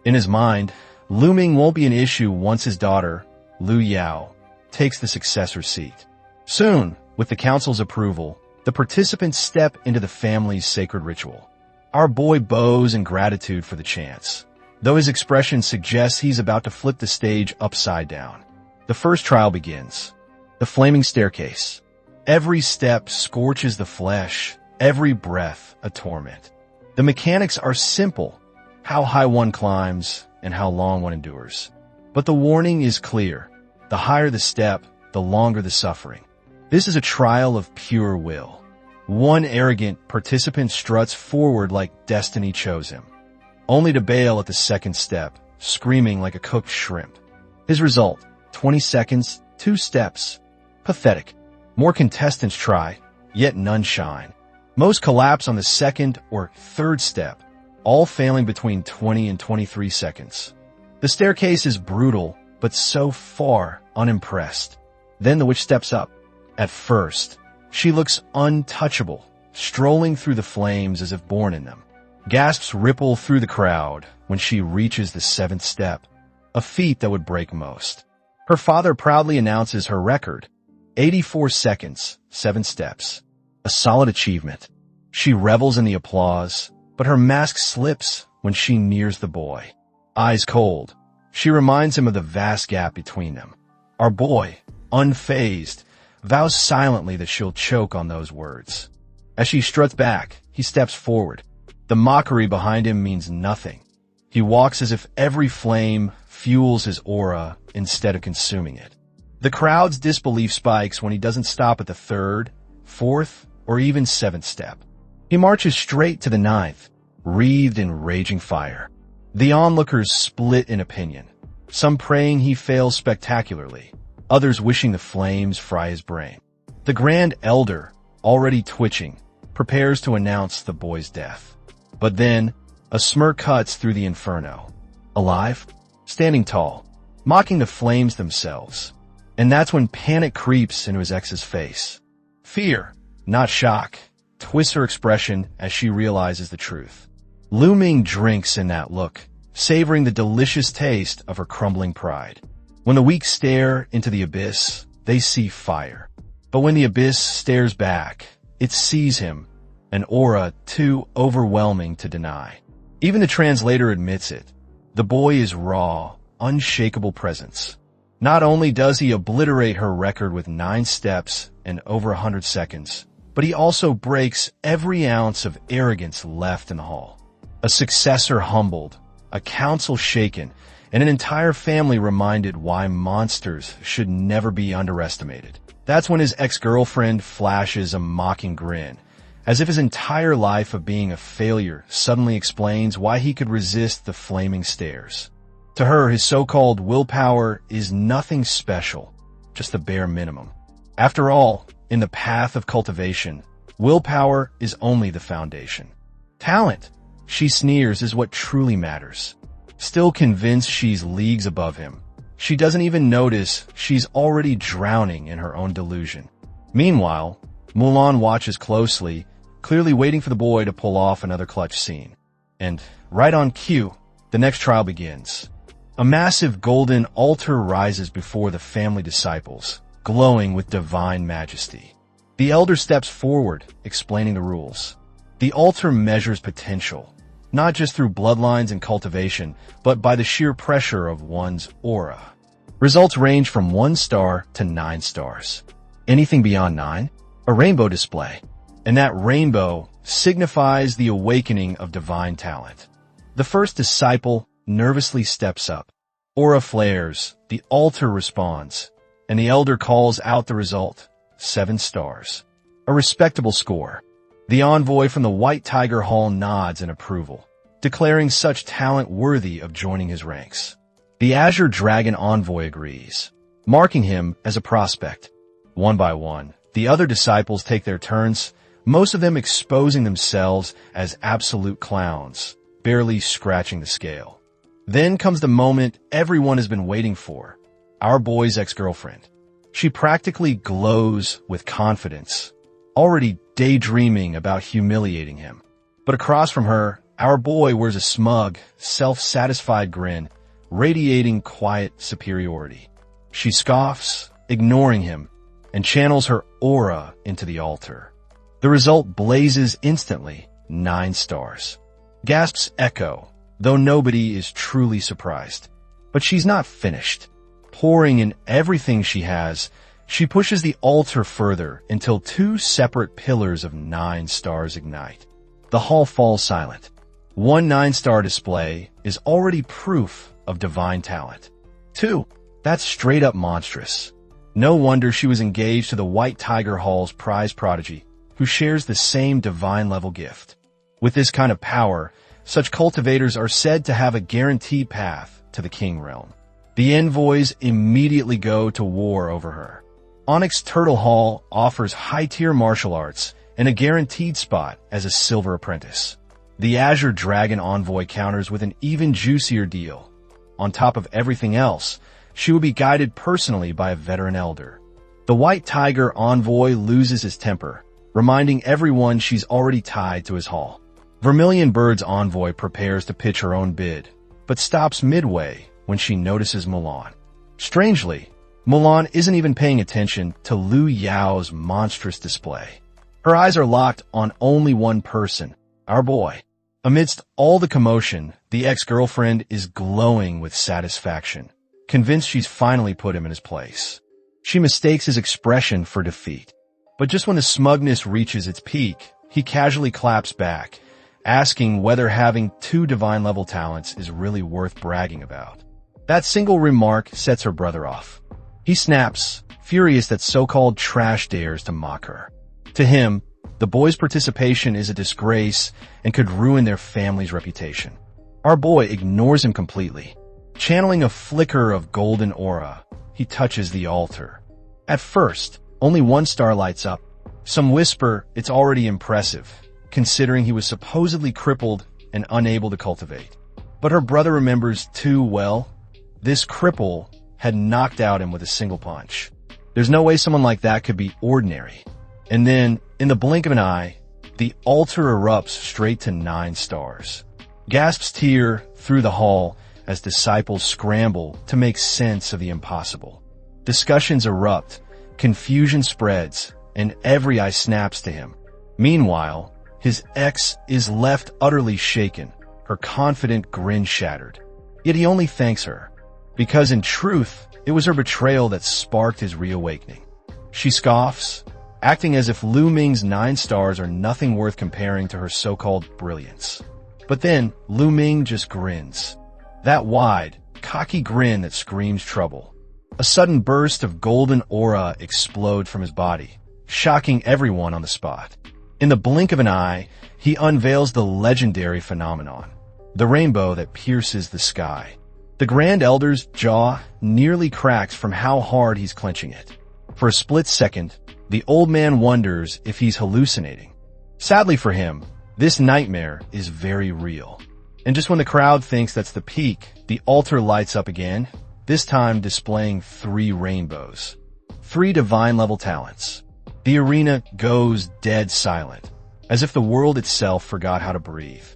In his mind, Lu Ming won't be an issue once his daughter, Lu Yao, takes the successor seat. Soon, with the council's approval, the participants step into the family's sacred ritual. Our boy bows in gratitude for the chance, though his expression suggests he's about to flip the stage upside down. The first trial begins. The flaming staircase. Every step scorches the flesh, every breath a torment. The mechanics are simple: how high one climbs and how long one endures. But the warning is clear: the higher the step, the longer the suffering. This is a trial of pure will. One arrogant participant struts forward like destiny chose him, only to bail at the second step, screaming like a cooked shrimp. His result: 20 seconds, 2 steps. Pathetic. More contestants try, yet none shine. Most collapse on the second or third step, all failing between 20 and 23 seconds. The staircase is brutal, but so far unimpressed. Then the witch steps up. At first, she looks untouchable, strolling through the flames as if born in them. Gasps ripple through the crowd when she reaches the 7th step, a feat that would break most. Her father proudly announces her record: 84 seconds, 7 steps. A solid achievement. She revels in the applause, but her mask slips when she nears the boy. Eyes cold, she reminds him of the vast gap between them. Our boy, unfazed, vows silently that she'll choke on those words. As she struts back, he steps forward. The mockery behind him means nothing. He walks as if every flame fuels his aura instead of consuming it. The crowd's disbelief spikes when he doesn't stop at the 3rd, 4th, or even 7th step. He marches straight to the 9th, wreathed in raging fire. The onlookers split in opinion, some praying he fails spectacularly, others wishing the flames fry his brain. The Grand Elder, already twitching, prepares to announce the boy's death. But then, a smirk cuts through the inferno. Alive, standing tall, mocking the flames themselves. And that's when panic creeps into his ex's face. Fear, not shock, twists her expression as she realizes the truth. Lu Ming drinks in that look, savoring the delicious taste of her crumbling pride. When the weak stare into the abyss, they see fire. But when the abyss stares back, it sees him, an aura too overwhelming to deny. Even the translator admits it. The boy is raw, unshakable presence. Not only does he obliterate her record with 9 steps and over 100 seconds, but he also breaks every ounce of arrogance left in the hall. A successor humbled, a council shaken, and an entire family reminded why monsters should never be underestimated. That's when his ex-girlfriend flashes a mocking grin, as if his entire life of being a failure suddenly explains why he could resist the flaming stares. To her, his so-called willpower is nothing special, just the bare minimum. After all, in the path of cultivation, willpower is only the foundation. Talent, she sneers, is what truly matters. Still convinced she's leagues above him, she doesn't even notice she's already drowning in her own delusion. Meanwhile, Mulan watches closely, clearly waiting for the boy to pull off another clutch scene. And, right on cue, the next trial begins. A massive golden altar rises before the family disciples, glowing with divine majesty. The elder steps forward, explaining the rules. The altar measures potential, not just through bloodlines and cultivation, but by the sheer pressure of one's aura. Results range from 1 star to 9 stars. Anything beyond 9? A rainbow display. And that rainbow signifies the awakening of divine talent. The first disciple nervously steps up. Aura flares, the altar responds, and the elder calls out the result: 7 stars. A respectable score. The envoy from the White Tiger Hall nods in approval, declaring such talent worthy of joining his ranks. The Azure Dragon envoy agrees, marking him as a prospect. One by one, the other disciples take their turns, most of them exposing themselves as absolute clowns, barely scratching the scale. Then comes the moment everyone has been waiting for: our boy's ex-girlfriend. She practically glows with confidence, already daydreaming about humiliating him. But across from her, our boy wears a smug, self-satisfied grin, radiating quiet superiority. She scoffs, ignoring him, and channels her aura into the altar. The result blazes instantly: 9 stars. Gasps echo, though nobody is truly surprised. But she's not finished. Pouring in everything she has, She pushes the altar further until two separate pillars of 9 stars ignite. The hall falls silent. One 9-star display is already proof of divine talent. 2. That's straight up monstrous. No wonder she was engaged to the White Tiger Hall's prize prodigy, who shares the same divine level gift. With this kind of power, such cultivators are said to have a guaranteed path to the king realm. The envoys immediately go to war over her. Onyx Turtle Hall offers high-tier martial arts and a guaranteed spot as a silver apprentice. The Azure Dragon Envoy counters with an even juicier deal. On top of everything else, she will be guided personally by a veteran elder. The White Tiger Envoy loses his temper, reminding everyone she's already tied to his hall. Vermilion Bird's Envoy prepares to pitch her own bid, but stops midway when she notices Mulan. Strangely, Mulan isn't even paying attention to Lu Yao's monstrous display. Her eyes are locked on only one person, our boy. Amidst all the commotion, the ex-girlfriend is glowing with satisfaction, convinced she's finally put him in his place. She mistakes his expression for defeat. But just when the smugness reaches its peak, he casually claps back, asking whether having 2 divine-level talents is really worth bragging about. That single remark sets her brother off. He snaps, furious that so-called trash dares to mock her. To him, the boy's participation is a disgrace and could ruin their family's reputation. Our boy ignores him completely. Channeling a flicker of golden aura, he touches the altar. At first, only 1 star lights up. Some whisper it's already impressive, considering he was supposedly crippled and unable to cultivate. But her brother remembers too well. This cripple had knocked out him with a single punch. There's no way someone like that could be ordinary. And then, in the blink of an eye, the altar erupts straight to 9 stars. Gasps tear through the hall as disciples scramble to make sense of the impossible. Discussions erupt, confusion spreads, and every eye snaps to him. Meanwhile, his ex is left utterly shaken, her confident grin shattered. Yet he only thanks her, because in truth, it was her betrayal that sparked his reawakening. She scoffs, acting as if Lu Ming's 9 stars are nothing worth comparing to her so-called brilliance. But then, Lu Ming just grins. That wide, cocky grin that screams trouble. A sudden burst of golden aura explodes from his body, shocking everyone on the spot. In the blink of an eye, he unveils the legendary phenomenon, the rainbow that pierces the sky. The Grand Elder's jaw nearly cracks from how hard he's clenching it. For a split second, the old man wonders if he's hallucinating. Sadly for him, this nightmare is very real. And just when the crowd thinks that's the peak, the altar lights up again, this time displaying 3 rainbows. 3 divine-level talents. The arena goes dead silent, as if the world itself forgot how to breathe.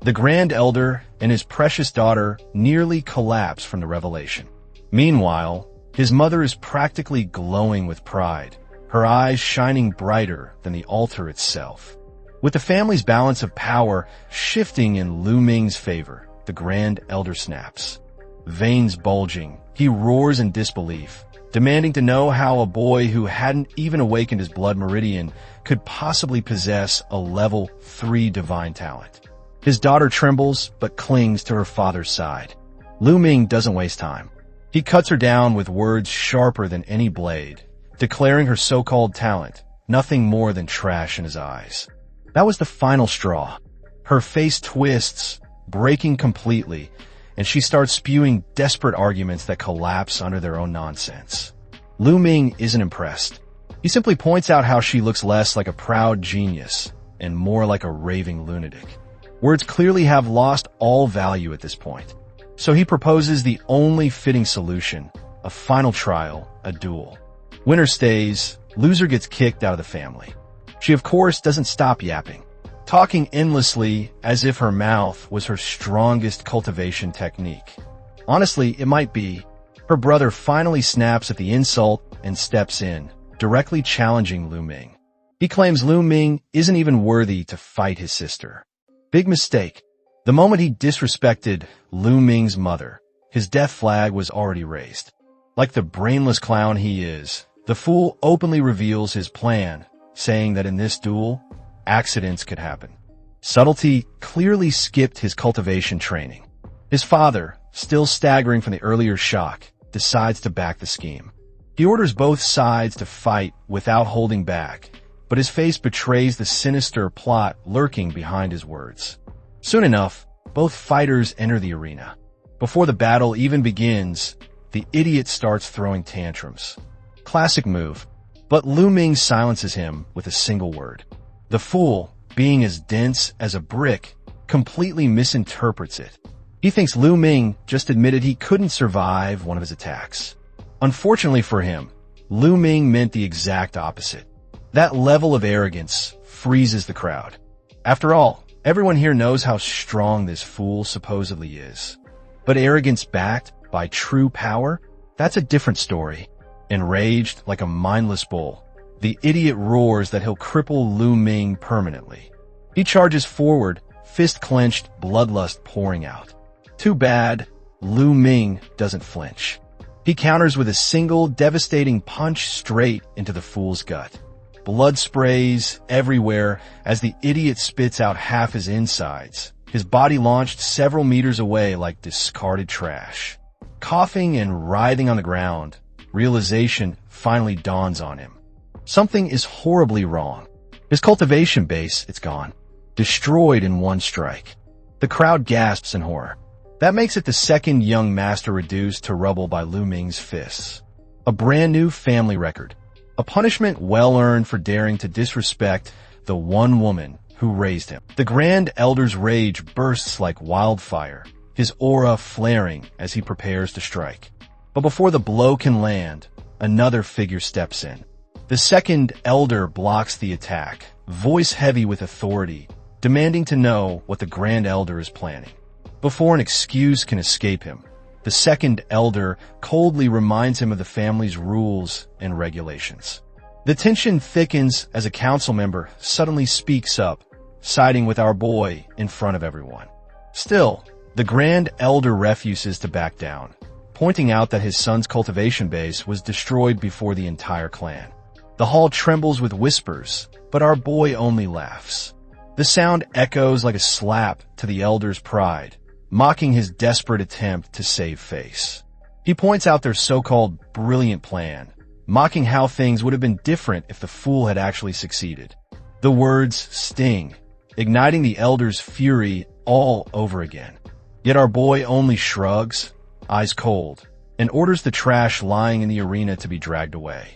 The Grand Elder and his precious daughter nearly collapse from the revelation. Meanwhile, his mother is practically glowing with pride, her eyes shining brighter than the altar itself. With the family's balance of power shifting in Lu Ming's favor, the Grand Elder snaps. Veins bulging, he roars in disbelief, demanding to know how a boy who hadn't even awakened his blood meridian could possibly possess a level 3 divine talent. His daughter trembles but clings to her father's side. Lu Ming doesn't waste time. He cuts her down with words sharper than any blade, declaring her so-called talent nothing more than trash in his eyes. That was the final straw. Her face twists, breaking completely, and she starts spewing desperate arguments that collapse under their own nonsense. Lu Ming isn't impressed. He simply points out how she looks less like a proud genius and more like a raving lunatic. Words clearly have lost all value at this point. So he proposes the only fitting solution, a final trial, a duel. Winner stays, loser gets kicked out of the family. She of course doesn't stop yapping, talking endlessly as if her mouth was her strongest cultivation technique. Honestly, it might be. Her brother finally snaps at the insult and steps in, directly challenging Lu Ming. He claims Lu Ming isn't even worthy to fight his sister. Big mistake. The moment he disrespected Lu Ming's mother, his death flag was already raised. Like the brainless clown he is, The fool openly reveals his plan, saying that in this duel, accidents could happen. Subtlety clearly skipped his cultivation training. His father, still staggering from the earlier shock, decides to back the scheme. He orders both sides to fight without holding back, but his face betrays the sinister plot lurking behind his words. Soon enough, both fighters enter the arena. Before the battle even begins, the idiot starts throwing tantrums. Classic move, but Lu Ming silences him with a single word. The fool, being as dense as a brick, completely misinterprets it. He thinks Lu Ming just admitted he couldn't survive one of his attacks. Unfortunately for him, Lu Ming meant the exact opposite. That level of arrogance freezes the crowd. After all, everyone here knows how strong this fool supposedly is. But arrogance backed by true power? That's a different story. Enraged like a mindless bull, the idiot roars that he'll cripple Lu Ming permanently. He charges forward, fist clenched, bloodlust pouring out. Too bad, Lu Ming doesn't flinch. He counters with a single devastating punch straight into the fool's gut. Blood sprays everywhere as the idiot spits out half his insides, his body launched several meters away like discarded trash. Coughing and writhing on the ground, realization finally dawns on him. Something is horribly wrong. His cultivation base, it's gone. Destroyed in one strike. The crowd gasps in horror. That makes it the second young master reduced to rubble by Lu Ming's fists. A brand new family record. A punishment well earned for daring to disrespect the one woman who raised him. The Grand Elder's rage bursts like wildfire, his aura flaring as he prepares to strike. But before the blow can land, another figure steps in. The second Elder blocks the attack, voice heavy with authority, demanding to know what the Grand Elder is planning. Before an excuse can escape him, the second Elder coldly reminds him of the family's rules and regulations. The tension thickens as a council member suddenly speaks up, siding with our boy in front of everyone. Still, the Grand Elder refuses to back down, pointing out that his son's cultivation base was destroyed before the entire clan. The hall trembles with whispers, but our boy only laughs. The sound echoes like a slap to the Elder's pride, mocking his desperate attempt to save face. He points out their so-called brilliant plan, mocking how things would have been different if the fool had actually succeeded. The words sting, igniting the Elder's fury all over again. Yet our boy only shrugs, eyes cold, and orders the trash lying in the arena to be dragged away.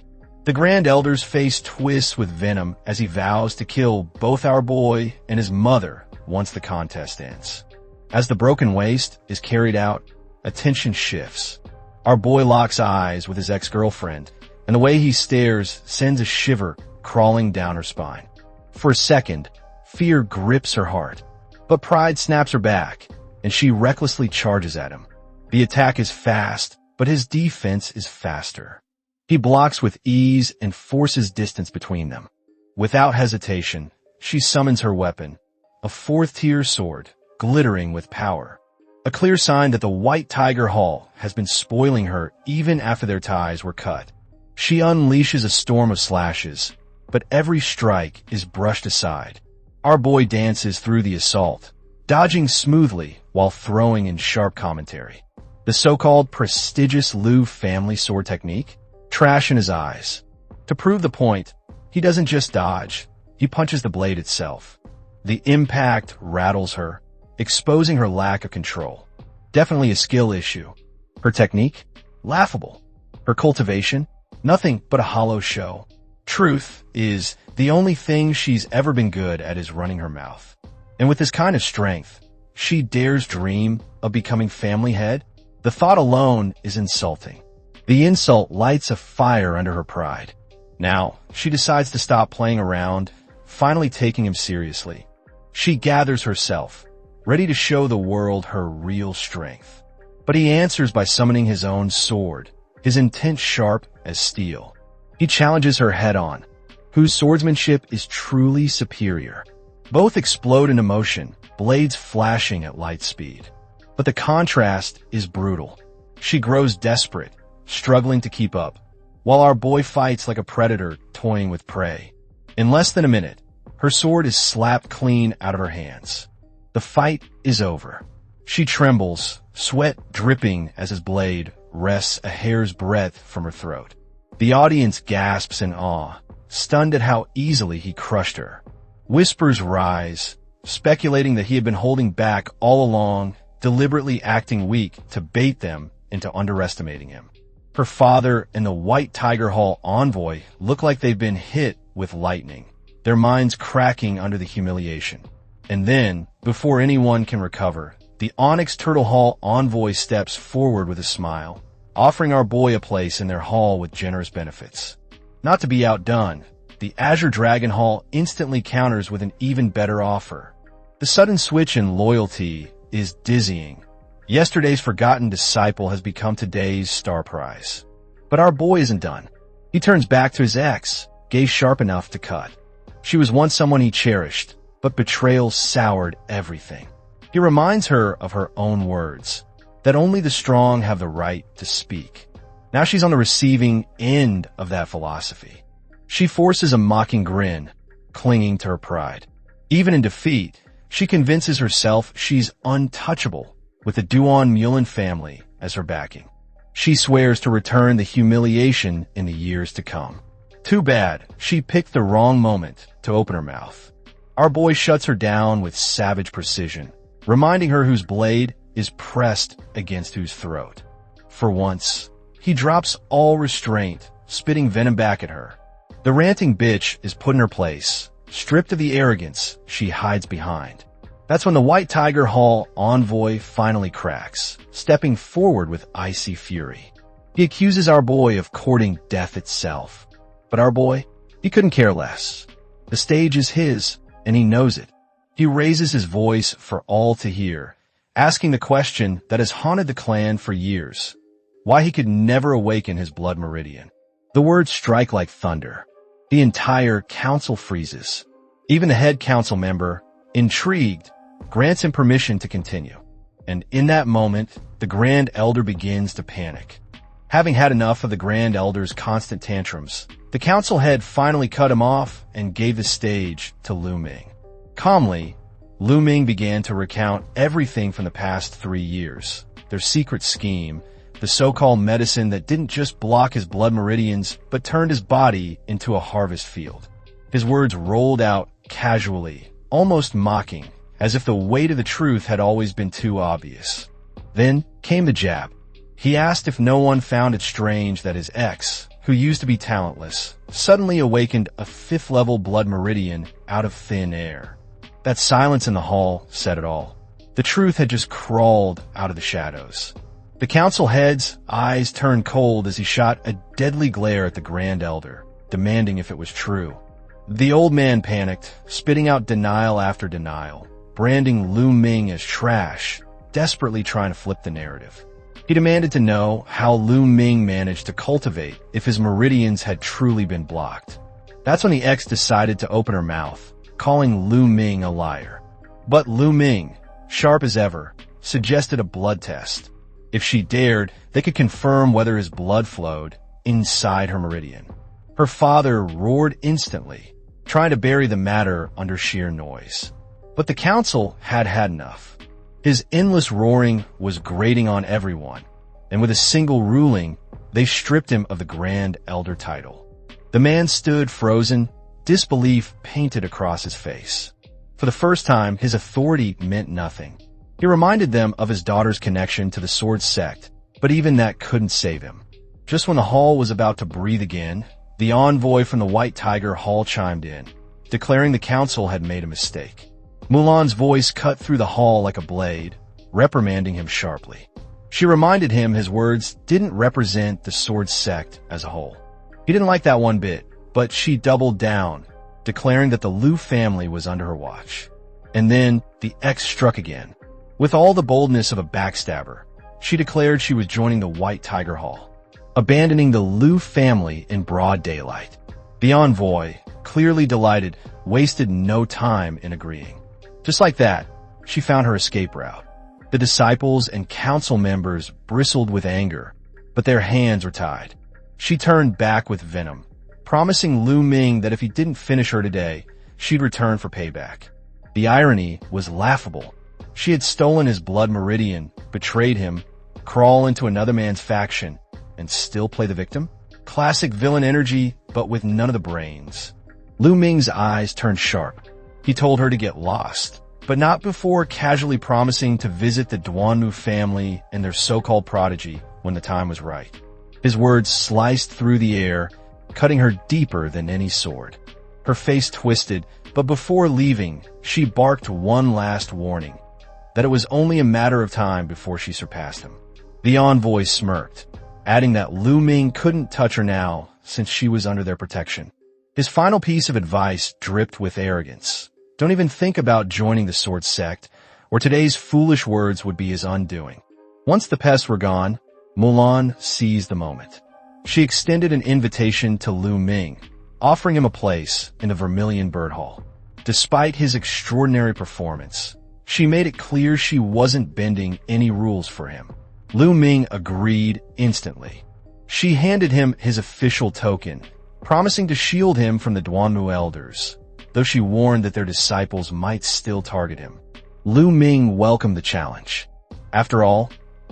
The Grand Elder's face twists with venom as he vows to kill both our boy and his mother once the contest ends. As the broken waste is carried out, attention shifts. Our boy locks eyes with his ex-girlfriend, and the way he stares sends a shiver crawling down her spine. For a second, fear grips her heart, but pride snaps her back, and she recklessly charges at him. The attack is fast, but his defense is faster. He blocks with ease and forces distance between them. Without hesitation, she summons her weapon, a fourth-tier sword, glittering with power. A clear sign that the White Tiger Hall has been spoiling her even after their ties were cut. She unleashes a storm of slashes, but every strike is brushed aside. Our boy dances through the assault, dodging smoothly while throwing in sharp commentary. The so-called prestigious Lu family sword technique? Trash in his eyes. To prove the point, he doesn't just dodge, he punches the blade itself. The impact rattles her, exposing her lack of control. Definitely a skill issue. Her technique? Laughable. Her cultivation? Nothing but a hollow show. Truth is, the only thing she's ever been good at is running her mouth. And with this kind of strength, she dares dream of becoming family head? The thought alone is insulting. The insult lights a fire under her pride. Now, she decides to stop playing around, finally taking him seriously. She gathers herself, ready to show the world her real strength. But he answers by summoning his own sword, his intent sharp as steel. He challenges her head-on, whose swordsmanship is truly superior. Both explode into motion, blades flashing at light speed. But the contrast is brutal. She grows desperate, struggling to keep up. while our boy fights like a predator toying with prey. In less than a minute, her sword is slapped clean out of her hands. The fight is over. She trembles, sweat dripping as his blade rests a hair's breadth from her throat. The audience gasps in awe, stunned at how easily he crushed her. Whispers rise, speculating that he had been holding back all along, deliberately acting weak to bait them into underestimating him. Her father and the White Tiger Hall envoy look like they've been hit with lightning, their minds cracking under the humiliation. And then, before anyone can recover, the Onyx Turtle Hall envoy steps forward with a smile, offering our boy a place in their hall with generous benefits. Not to be outdone, the Azure Dragon Hall instantly counters with an even better offer. The sudden switch in loyalty is dizzying. Yesterday's forgotten disciple has become today's star prize. But our boy isn't done. He turns back to his ex, gaze sharp enough to cut. She was once someone he cherished, but betrayal soured everything. He reminds her of her own words, that only the strong have the right to speak. Now she's on the receiving end of that philosophy. She forces a mocking grin, clinging to her pride. Even in defeat, she convinces herself she's untouchable, with the Duan-Mulin family as her backing. She swears to return the humiliation in the years to come. Too bad, she picked the wrong moment to open her mouth. Our boy shuts her down with savage precision, reminding her whose blade is pressed against whose throat. For once, he drops all restraint, spitting venom back at her. The ranting bitch is put in her place, stripped of the arrogance she hides behind. That's when the White Tiger Hall envoy finally cracks, stepping forward with icy fury. He accuses our boy of courting death itself. But our boy, he couldn't care less. The stage is his, and he knows it. He raises his voice for all to hear, asking the question that has haunted the clan for years: why he could never awaken his blood meridian. The words strike like thunder. The entire council freezes. Even the head council member, intrigued, grants him permission to continue. And in that moment, the Grand Elder begins to panic. Having had enough of the Grand Elder's constant tantrums, the council head finally cut him off and gave the stage to Lu Ming. Calmly, Lu Ming began to recount everything from the past 3 years, their secret scheme, the so-called medicine that didn't just block his blood meridians, but turned his body into a harvest field. His words rolled out casually, almost mocking, as if the weight of the truth had always been too obvious. Then came the jab. He asked if no one found it strange that his ex, who used to be talentless, suddenly awakened a 5th-level blood meridian out of thin air. That silence in the hall said it all. The truth had just crawled out of the shadows. The council head's eyes turned cold as he shot a deadly glare at the Grand Elder, demanding if it was true. The old man panicked, spitting out denial after denial, branding Lu Ming as trash, desperately trying to flip the narrative. He demanded to know how Lu Ming managed to cultivate if his meridians had truly been blocked. That's when the ex decided to open her mouth, calling Lu Ming a liar. But Lu Ming, sharp as ever, suggested a blood test. If she dared, they could confirm whether his blood flowed inside her meridian. Her father roared instantly, trying to bury the matter under sheer noise. But the council had had enough. His endless roaring was grating on everyone, and with a single ruling, they stripped him of the Grand Elder title. The man stood frozen, disbelief painted across his face. For the first time, his authority meant nothing. He reminded them of his daughter's connection to the Sword Sect, but even that couldn't save him. Just when the hall was about to breathe again, the envoy from the White Tiger Hall chimed in, declaring the council had made a mistake. Mulan's voice cut through the hall like a blade, reprimanding him sharply. She reminded him his words didn't represent the Sword Sect as a whole. He didn't like that one bit, but she doubled down, declaring that the Lu family was under her watch. And then the ex struck again. With all the boldness of a backstabber, she declared she was joining the White Tiger Hall, abandoning the Lu family in broad daylight. The envoy, clearly delighted, wasted no time in agreeing. Just like that, she found her escape route. The disciples and council members bristled with anger, but their hands were tied. She turned back with venom, promising Lu Ming that if he didn't finish her today, she'd return for payback. The irony was laughable. She had stolen his blood meridian, betrayed him, crawl into another man's faction, and still play the victim? Classic villain energy, but with none of the brains. Lu Ming's eyes turned sharp. He told her to get lost, but not before casually promising to visit the Duanmu family and their so-called prodigy when the time was right. His words sliced through the air, cutting her deeper than any sword. Her face twisted, but before leaving, she barked one last warning, that it was only a matter of time before she surpassed him. The envoy smirked, adding that Lu Ming couldn't touch her now since she was under their protection. His final piece of advice dripped with arrogance. Don't even think about joining the sword sect, or today's foolish words would be his undoing. Once the pests were gone, Mulan seized the moment. She extended an invitation to Lu Ming, offering him a place in the Vermilion Bird Hall. Despite his extraordinary performance, she made it clear she wasn't bending any rules for him. Lu Ming agreed instantly. She handed him his official token, promising to shield him from the Duanmu elders, though she warned that their disciples might still target him. Lu Ming welcomed the challenge. After all,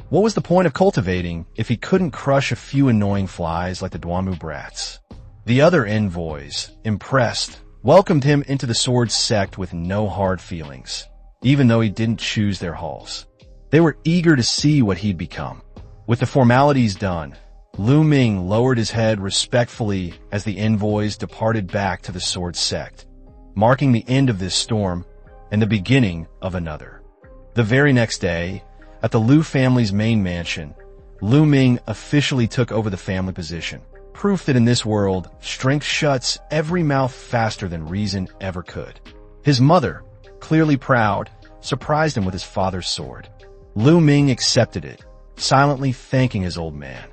what was the point of cultivating if he couldn't crush a few annoying flies like the Duanmu brats? The other envoys, impressed, welcomed him into the sword sect with no hard feelings, even though he didn't choose their halls. They were eager to see what he'd become. With the formalities done, Lu Ming lowered his head respectfully as the envoys departed back to the sword sect, marking the end of this storm and the beginning of another. The very next day, at the Lu family's main mansion, Lu Ming officially took over the family position, proof that in this world, strength shuts every mouth faster than reason ever could. His mother, clearly proud, surprised him with his father's sword. Lu Ming accepted it, silently thanking his old man.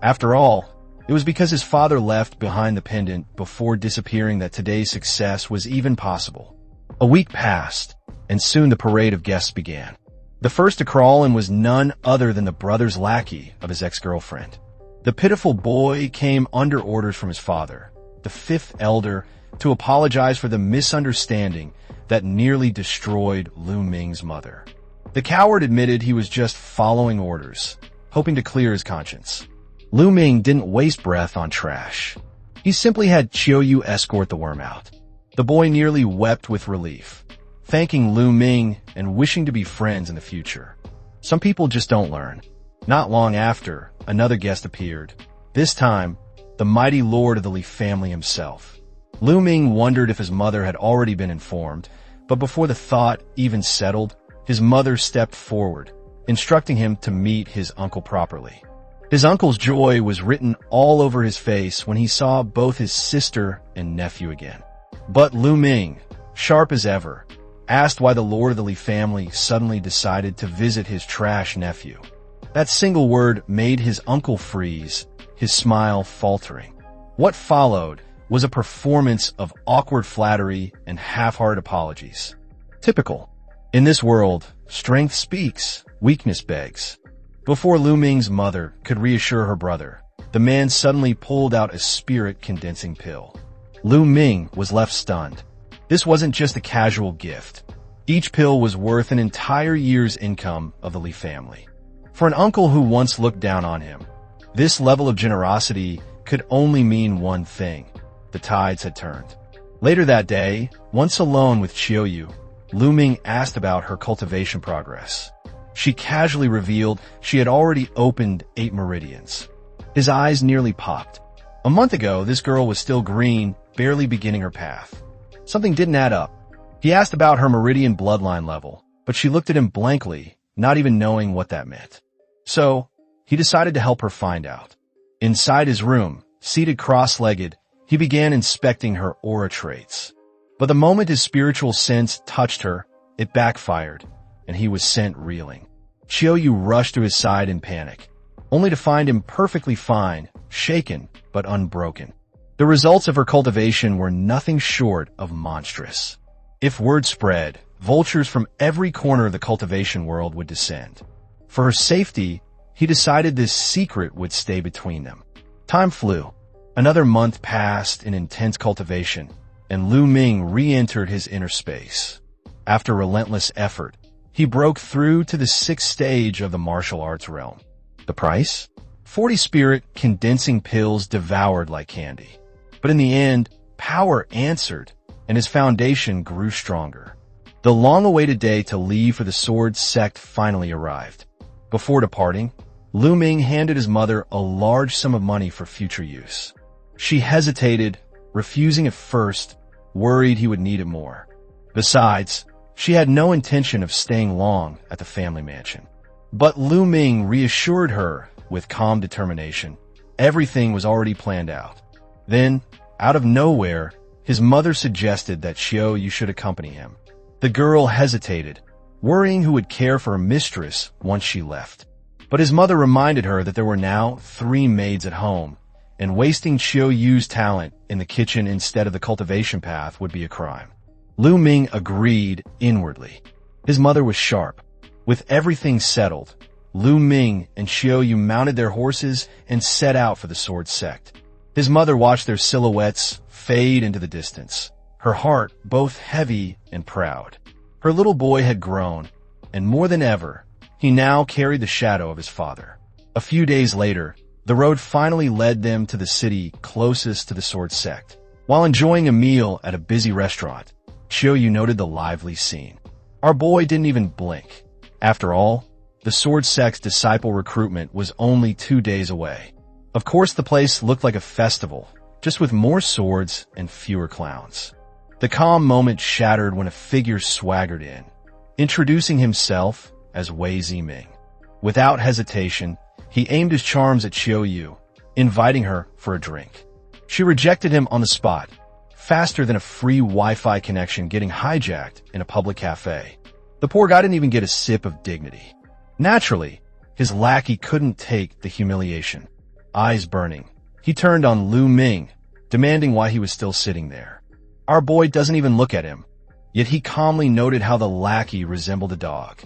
After all, it was because his father left behind the pendant before disappearing that today's success was even possible. A week passed, and soon the parade of guests began. The first to crawl in was none other than the brother's lackey of his ex-girlfriend. The pitiful boy came under orders from his father, the fifth elder, to apologize for the misunderstanding that nearly destroyed Lu Ming's mother. The coward admitted he was just following orders, hoping to clear his conscience. Lu Ming didn't waste breath on trash. He simply had Qiuyu escort the worm out. The boy nearly wept with relief, thanking Lu Ming and wishing to be friends in the future. Some people just don't learn. Not long after, another guest appeared. This time, the mighty lord of the Li family himself. Lu Ming wondered if his mother had already been informed, but before the thought even settled, his mother stepped forward, instructing him to meet his uncle properly. His uncle's joy was written all over his face when he saw both his sister and nephew again. But Lu Ming, sharp as ever, asked why the lord of the Li family suddenly decided to visit his trash nephew. That single word made his uncle freeze, his smile faltering. What followed was a performance of awkward flattery and half-hearted apologies. Typical. In this world, strength speaks, weakness begs. Before Lu Ming's mother could reassure her brother, the man suddenly pulled out a spirit-condensing pill. Lu Ming was left stunned. This wasn't just a casual gift. Each pill was worth an entire year's income of the Li family. For an uncle who once looked down on him, this level of generosity could only mean one thing. The tides had turned. Later that day, once alone with Qiuyu, Lu Ming asked about her cultivation progress. She casually revealed she had already opened 8 meridians. His eyes nearly popped. A month ago, this girl was still green, barely beginning her path. Something didn't add up. He asked about her meridian bloodline level, but she looked at him blankly, not even knowing what that meant. So, he decided to help her find out. Inside his room, seated cross-legged, he began inspecting her aura traits. But the moment his spiritual sense touched her, it backfired, and he was sent reeling. Qiuyu rushed to his side in panic, only to find him perfectly fine, shaken but unbroken. The results of her cultivation were nothing short of monstrous. If word spread, vultures from every corner of the cultivation world would descend. For her safety, he decided this secret would stay between them. Time flew. Another month passed in intense cultivation, and Lu Ming re-entered his inner space. After relentless effort, he broke through to the 6th stage of the martial arts realm. The price? 40 spirit condensing pills devoured like candy. But in the end, power answered, and his foundation grew stronger. The long-awaited day to leave for the sword sect finally arrived. Before departing, Lu Ming handed his mother a large sum of money for future use. She hesitated, refusing at first, worried he would need it more. Besides, she had no intention of staying long at the family mansion. But Lu Ming reassured her with calm determination. Everything was already planned out. Then, out of nowhere, his mother suggested that Xiao Yu should accompany him. The girl hesitated, worrying who would care for a mistress once she left. But his mother reminded her that there were now 3 maids at home, and wasting Xiao Yu's talent in the kitchen instead of the cultivation path would be a crime. Lu Ming agreed inwardly. His mother was sharp. With everything settled, Lu Ming and Xiao Yu mounted their horses and set out for the sword sect. His mother watched their silhouettes fade into the distance, her heart both heavy and proud. Her little boy had grown, and more than ever, he now carried the shadow of his father. A few days later, the road finally led them to the city closest to the sword sect. While enjoying a meal at a busy restaurant, Xiao Yu noted the lively scene. Our boy didn't even blink. After all, the sword sect's disciple recruitment was only 2 days away. Of course, the place looked like a festival, just with more swords and fewer clowns. The calm moment shattered when a figure swaggered in, introducing himself as Wei Ziming. Without hesitation, he aimed his charms at Xiao Yu, inviting her for a drink. She rejected him on the spot, faster than a free Wi-Fi connection getting hijacked in a public cafe. The poor guy didn't even get a sip of dignity. Naturally, his lackey couldn't take the humiliation. Eyes burning, he turned on Lu Ming, demanding why he was still sitting there. Our boy doesn't even look at him, yet he calmly noted how the lackey resembled a dog.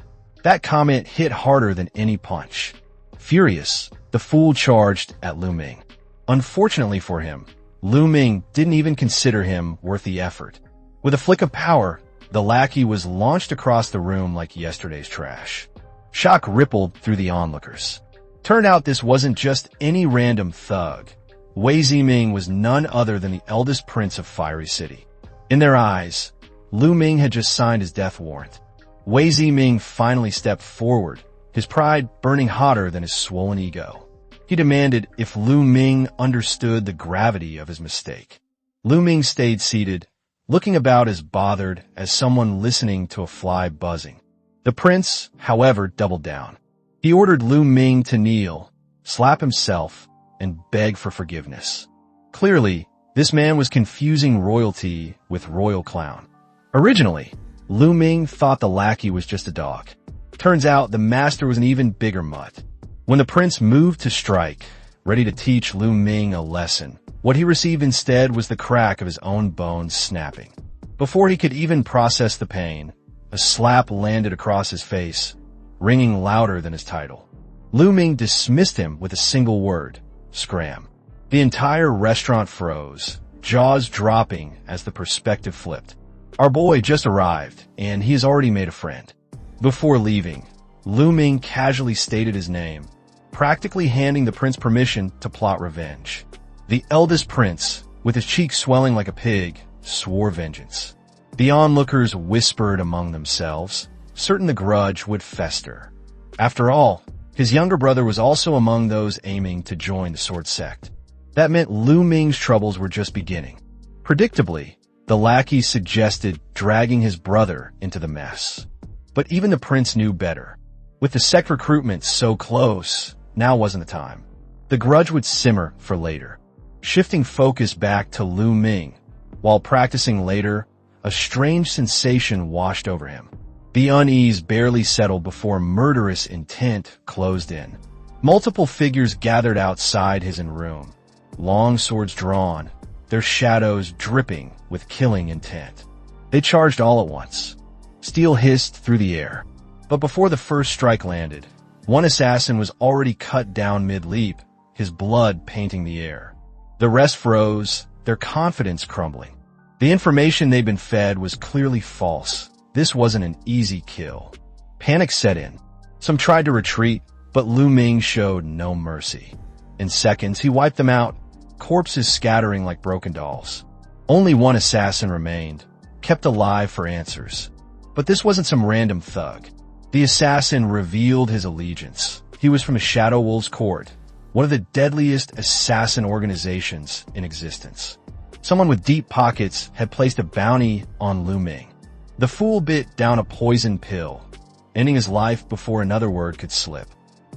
That comment hit harder than any punch. Furious, the fool charged at Lu Ming. Unfortunately for him, Lu Ming didn't even consider him worth the effort. With a flick of power, the lackey was launched across the room like yesterday's trash. Shock rippled through the onlookers. Turned out this wasn't just any random thug. Wei Ziming was none other than the eldest prince of Fiery City. In their eyes, Lu Ming had just signed his death warrant. Wei Ziming finally stepped forward, his pride burning hotter than his swollen ego. He demanded if Lu Ming understood the gravity of his mistake. Lu Ming stayed seated, looking about as bothered as someone listening to a fly buzzing. The prince, however, doubled down. He ordered Lu Ming to kneel, slap himself, and beg for forgiveness. Clearly, this man was confusing royalty with royal clown. Originally, Lu Ming thought the lackey was just a dog. Turns out the master was an even bigger mutt. When the prince moved to strike, ready to teach Lu Ming a lesson, what he received instead was the crack of his own bones snapping. Before he could even process the pain, a slap landed across his face, ringing louder than his title. Lu Ming dismissed him with a single word, scram. The entire restaurant froze, jaws dropping as the perspective flipped. Our boy just arrived, and he has already made a friend. Before leaving, Lu Ming casually stated his name, practically handing the prince permission to plot revenge. The eldest prince, with his cheeks swelling like a pig, swore vengeance. The onlookers whispered among themselves, certain the grudge would fester. After all, his younger brother was also among those aiming to join the sword sect. That meant Lu Ming's troubles were just beginning. Predictably, the lackey suggested dragging his brother into the mess. But even the prince knew better. With the sect recruitment so close, now wasn't the time. The grudge would simmer for later. Shifting focus back to Lu Ming, while practicing later, a strange sensation washed over him. The unease barely settled before murderous intent closed in. Multiple figures gathered outside his room, long swords drawn, their shadows dripping with killing intent. They charged all at once. Steel hissed through the air. But before the first strike landed, one assassin was already cut down mid-leap, his blood painting the air. The rest froze, their confidence crumbling. The information they'd been fed was clearly false. This wasn't an easy kill. Panic set in. Some tried to retreat, but Lu Ming showed no mercy. In seconds, he wiped them out, corpses scattering like broken dolls. Only one assassin remained, kept alive for answers. But this wasn't some random thug. The assassin revealed his allegiance. He was from the Shadow Wolves Court, one of the deadliest assassin organizations in existence. Someone with deep pockets had placed a bounty on Lu Ming. The fool bit down a poison pill, ending his life before another word could slip.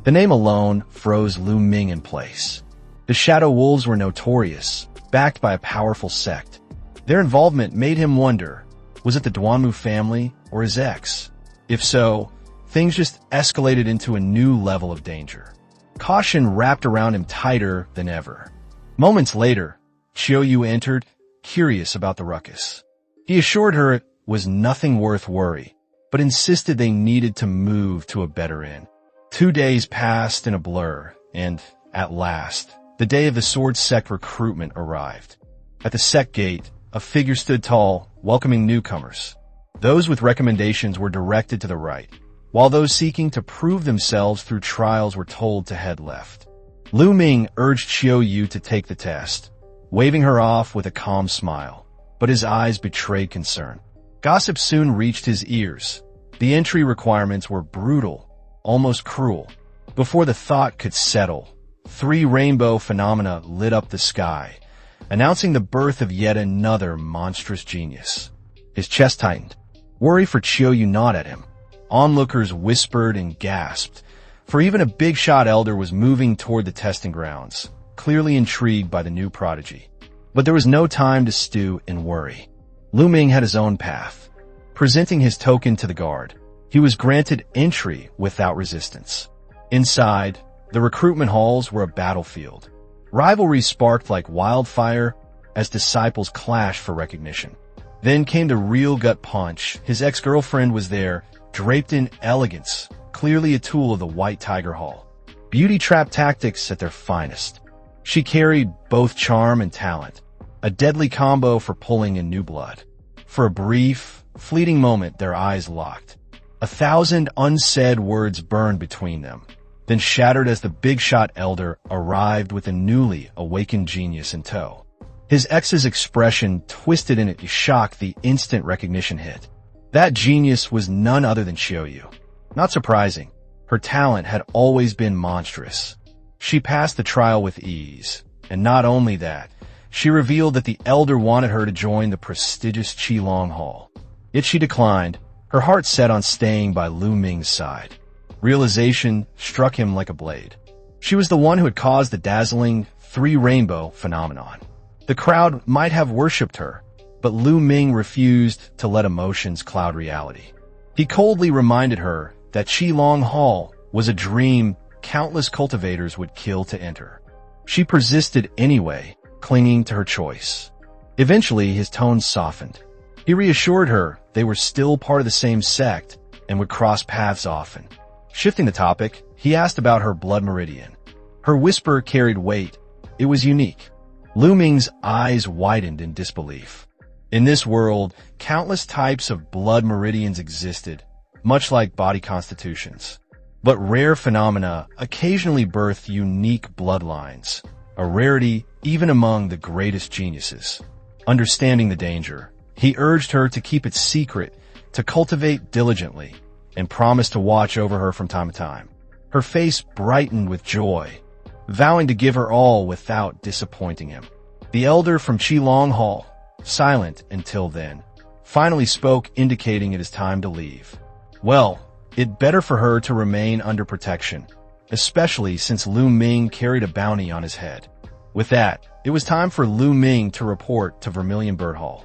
The name alone froze Lu Ming in place. The Shadow Wolves were notorious, backed by a powerful sect. Their involvement made him wonder, was it the Duanmu family or his ex? If so, things just escalated into a new level of danger. Caution wrapped around him tighter than ever. Moments later, Qiuyu entered, curious about the ruckus. He assured her it was nothing worth worry, but insisted they needed to move to a better inn. 2 days passed in a blur, and, at last, the day of the Sword Sect recruitment arrived. At the sect gate, a figure stood tall, welcoming newcomers. Those with recommendations were directed to the right, while those seeking to prove themselves through trials were told to head left. Lu Ming urged Qiuyu to take the test, waving her off with a calm smile, but his eyes betrayed concern. Gossip soon reached his ears. The entry requirements were brutal, almost cruel. Before the thought could settle, 3 rainbow phenomena lit up the sky, announcing the birth of yet another monstrous genius. His chest tightened. Worry for Qiuyu gnawed at him. Onlookers whispered and gasped, for even a big-shot elder was moving toward the testing grounds, clearly intrigued by the new prodigy. But there was no time to stew in worry. Lu Ming had his own path. Presenting his token to the guard, he was granted entry without resistance. Inside, the recruitment halls were a battlefield. Rivalry sparked like wildfire as disciples clashed for recognition. Then came the real gut punch. His ex-girlfriend was there, draped in elegance, clearly a tool of the White Tiger Hall. Beauty trap tactics at their finest. She carried both charm and talent, a deadly combo for pulling in new blood. For a brief, fleeting moment, their eyes locked. 1,000 unsaid words burned between them, then shattered as the big-shot elder arrived with a newly awakened genius in tow. His ex's expression twisted in shock the instant recognition hit. That genius was none other than Qiuyu. Not surprising, her talent had always been monstrous. She passed the trial with ease, and not only that, she revealed that the elder wanted her to join the prestigious Qilong Hall. Yet she declined, her heart set on staying by Lu Ming's side. Realization struck him like a blade. She was the one who had caused the dazzling 3 rainbow phenomenon. The crowd might have worshipped her, but Lu Ming refused to let emotions cloud reality. He coldly reminded her that Qilong Hall was a dream countless cultivators would kill to enter. She persisted anyway, clinging to her choice. Eventually, his tone softened. He reassured her they were still part of the same sect and would cross paths often. Shifting the topic, he asked about her blood meridian. Her whisper carried weight. It was unique. Lu Ming's eyes widened in disbelief. In this world, countless types of blood meridians existed, much like body constitutions. But rare phenomena occasionally birth unique bloodlines, a rarity even among the greatest geniuses. Understanding the danger, he urged her to keep it secret, to cultivate diligently, and promised to watch over her from time to time. Her face brightened with joy, vowing to give her all without disappointing him. The elder from Qilong Hall, silent until then, finally spoke, indicating it is time to leave. Well, it better for her to remain under protection, especially since Lu Ming carried a bounty on his head. With that, it was time for Lu Ming to report to Vermilion Bird Hall.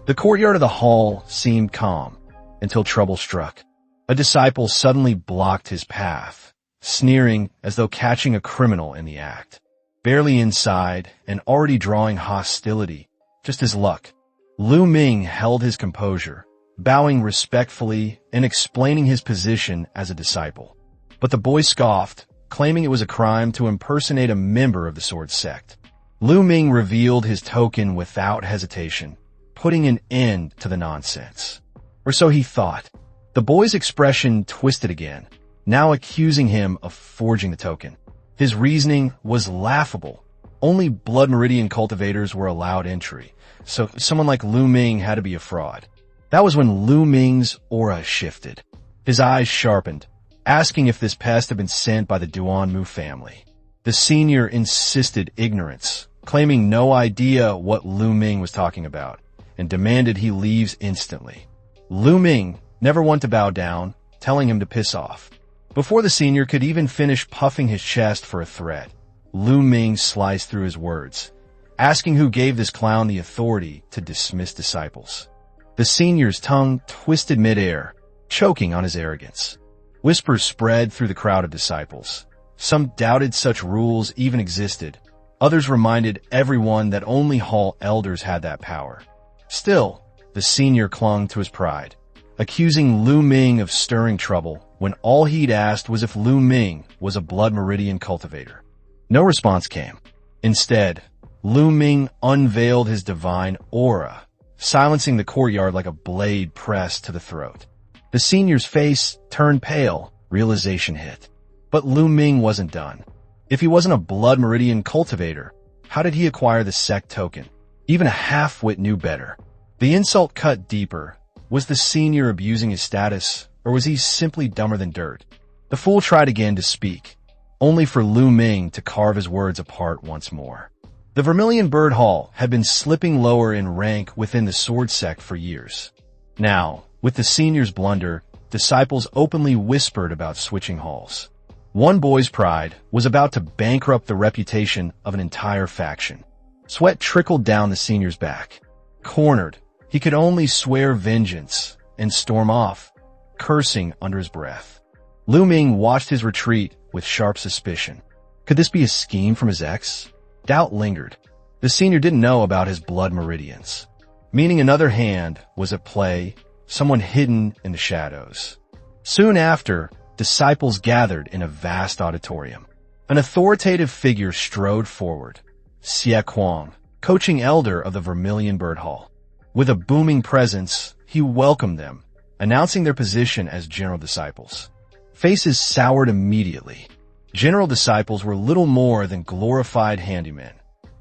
The courtyard of the hall seemed calm until trouble struck. A disciple suddenly blocked his path, sneering as though catching a criminal in the act. Barely inside and already drawing hostility, just his luck, Lu Ming held his composure, bowing respectfully and explaining his position as a disciple. But the boy scoffed, claiming it was a crime to impersonate a member of the sword sect. Lu Ming revealed his token without hesitation, putting an end to the nonsense. Or so he thought. The boy's expression twisted again, now accusing him of forging the token. His reasoning was laughable. Only blood meridian cultivators were allowed entry, so someone like Lu Ming had to be a fraud. That was when Lu Ming's aura shifted. His eyes sharpened, asking if this pest had been sent by the Duanmu family. The senior insisted ignorance, claiming no idea what Lu Ming was talking about, and demanded he leaves instantly. Lu Ming, never one to bow down, telling him to piss off. Before the senior could even finish puffing his chest for a threat, Lu Ming sliced through his words, asking who gave this clown the authority to dismiss disciples. The senior's tongue twisted midair, choking on his arrogance. Whispers spread through the crowd of disciples. Some doubted such rules even existed. Others reminded everyone that only hall elders had that power. Still, the senior clung to his pride, accusing Lu Ming of stirring trouble when all he'd asked was if Lu Ming was a blood meridian cultivator. No response came. Instead, Lu Ming unveiled his divine aura, silencing the courtyard like a blade pressed to the throat. The senior's face turned pale, realization hit. But Lu Ming wasn't done. If he wasn't a blood meridian cultivator, how did he acquire the sect token? Even a half-wit knew better. The insult cut deeper. Was the senior abusing his status, or was he simply dumber than dirt? The fool tried again to speak, only for Lu Ming to carve his words apart once more. The Vermilion Bird Hall had been slipping lower in rank within the sword sect for years. Now, with the senior's blunder, disciples openly whispered about switching halls. One boy's pride was about to bankrupt the reputation of an entire faction. Sweat trickled down the senior's back. Cornered, he could only swear vengeance and storm off, cursing under his breath. Lu Ming watched his retreat with sharp suspicion. Could this be a scheme from his ex? Doubt lingered. The senior didn't know about his blood meridians, meaning another hand was at play, someone hidden in the shadows. Soon after, disciples gathered in a vast auditorium. An authoritative figure strode forward, Xie Kuang, coaching elder of the Vermilion Bird Hall. With a booming presence, he welcomed them, announcing their position as general disciples. Faces soured immediately. General disciples were little more than glorified handymen,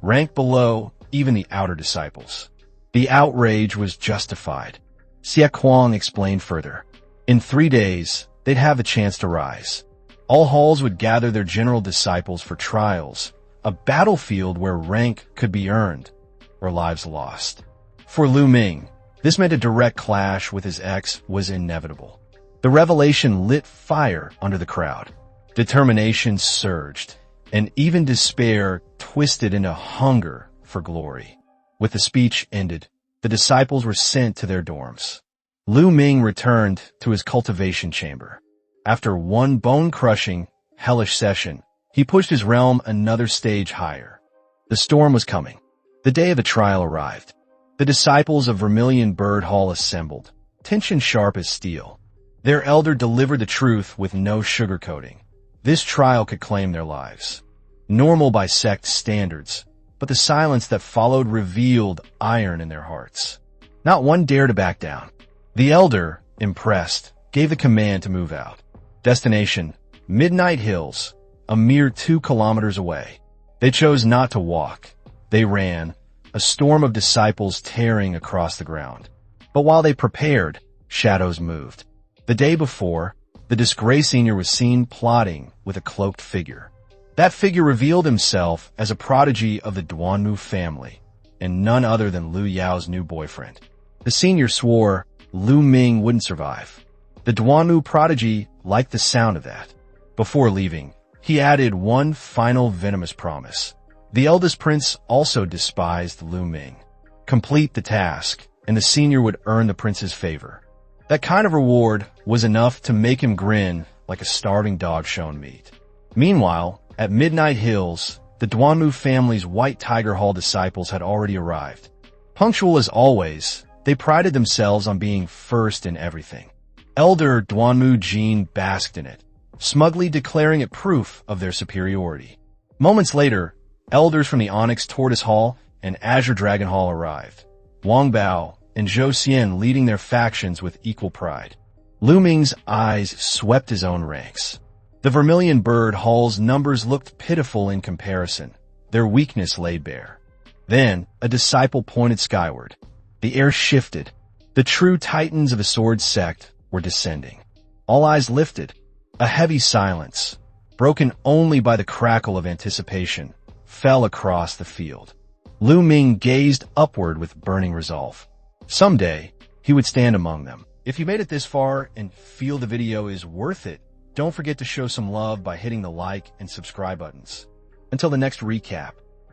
ranked below even the outer disciples. The outrage was justified. Xie Kuang explained further. In 3 days, they'd have the chance to rise. All halls would gather their general disciples for trials, a battlefield where rank could be earned or lives lost. For Lu Ming, this meant a direct clash with his ex was inevitable. The revelation lit fire under the crowd. Determination surged, and even despair twisted into hunger for glory. With the speech ended, the disciples were sent to their dorms. Lu Ming returned to his cultivation chamber. After one bone-crushing, hellish session, he pushed his realm another stage higher. The storm was coming. The day of the trial arrived. The disciples of Vermilion Bird Hall assembled, tension sharp as steel. Their elder delivered the truth with no sugarcoating. This trial could claim their lives. Normal by sect standards, but the silence that followed revealed iron in their hearts. Not one dared to back down. The elder, impressed, gave the command to move out. Destination, Midnight Hills, a mere 2 kilometers away. They chose not to walk. They ran, a storm of disciples tearing across the ground. But while they prepared, shadows moved. The day before, the disgraced senior was seen plotting with a cloaked figure. That figure revealed himself as a prodigy of the Duanmu family, and none other than Lu Yao's new boyfriend. The senior swore Lu Ming wouldn't survive. The Duanmu prodigy liked the sound of that. Before leaving, he added one final venomous promise. The eldest prince also despised Lu Ming. Complete the task, and the senior would earn the prince's favor. That kind of reward was enough to make him grin like a starving dog shown meat. Meanwhile, at Midnight Hills, the Duanmu family's White Tiger Hall disciples had already arrived. Punctual as always, they prided themselves on being first in everything. Elder Duanmu Jin basked in it, smugly declaring it proof of their superiority. Moments later, elders from the Onyx Tortoise Hall and Azure Dragon Hall arrived, Wang Bao and Zhou Xian leading their factions with equal pride. Lu Ming's eyes swept his own ranks. The Vermilion Bird Hall's numbers looked pitiful in comparison, their weakness laid bare. Then, a disciple pointed skyward. The air shifted. The true titans of a sword sect were descending. All eyes lifted. A heavy silence, broken only by the crackle of anticipation, fell across the field. Lu Ming gazed upward with burning resolve. Someday, he would stand among them. If you made it this far and feel the video is worth it, don't forget to show some love by hitting the like and subscribe buttons. Until the next recap,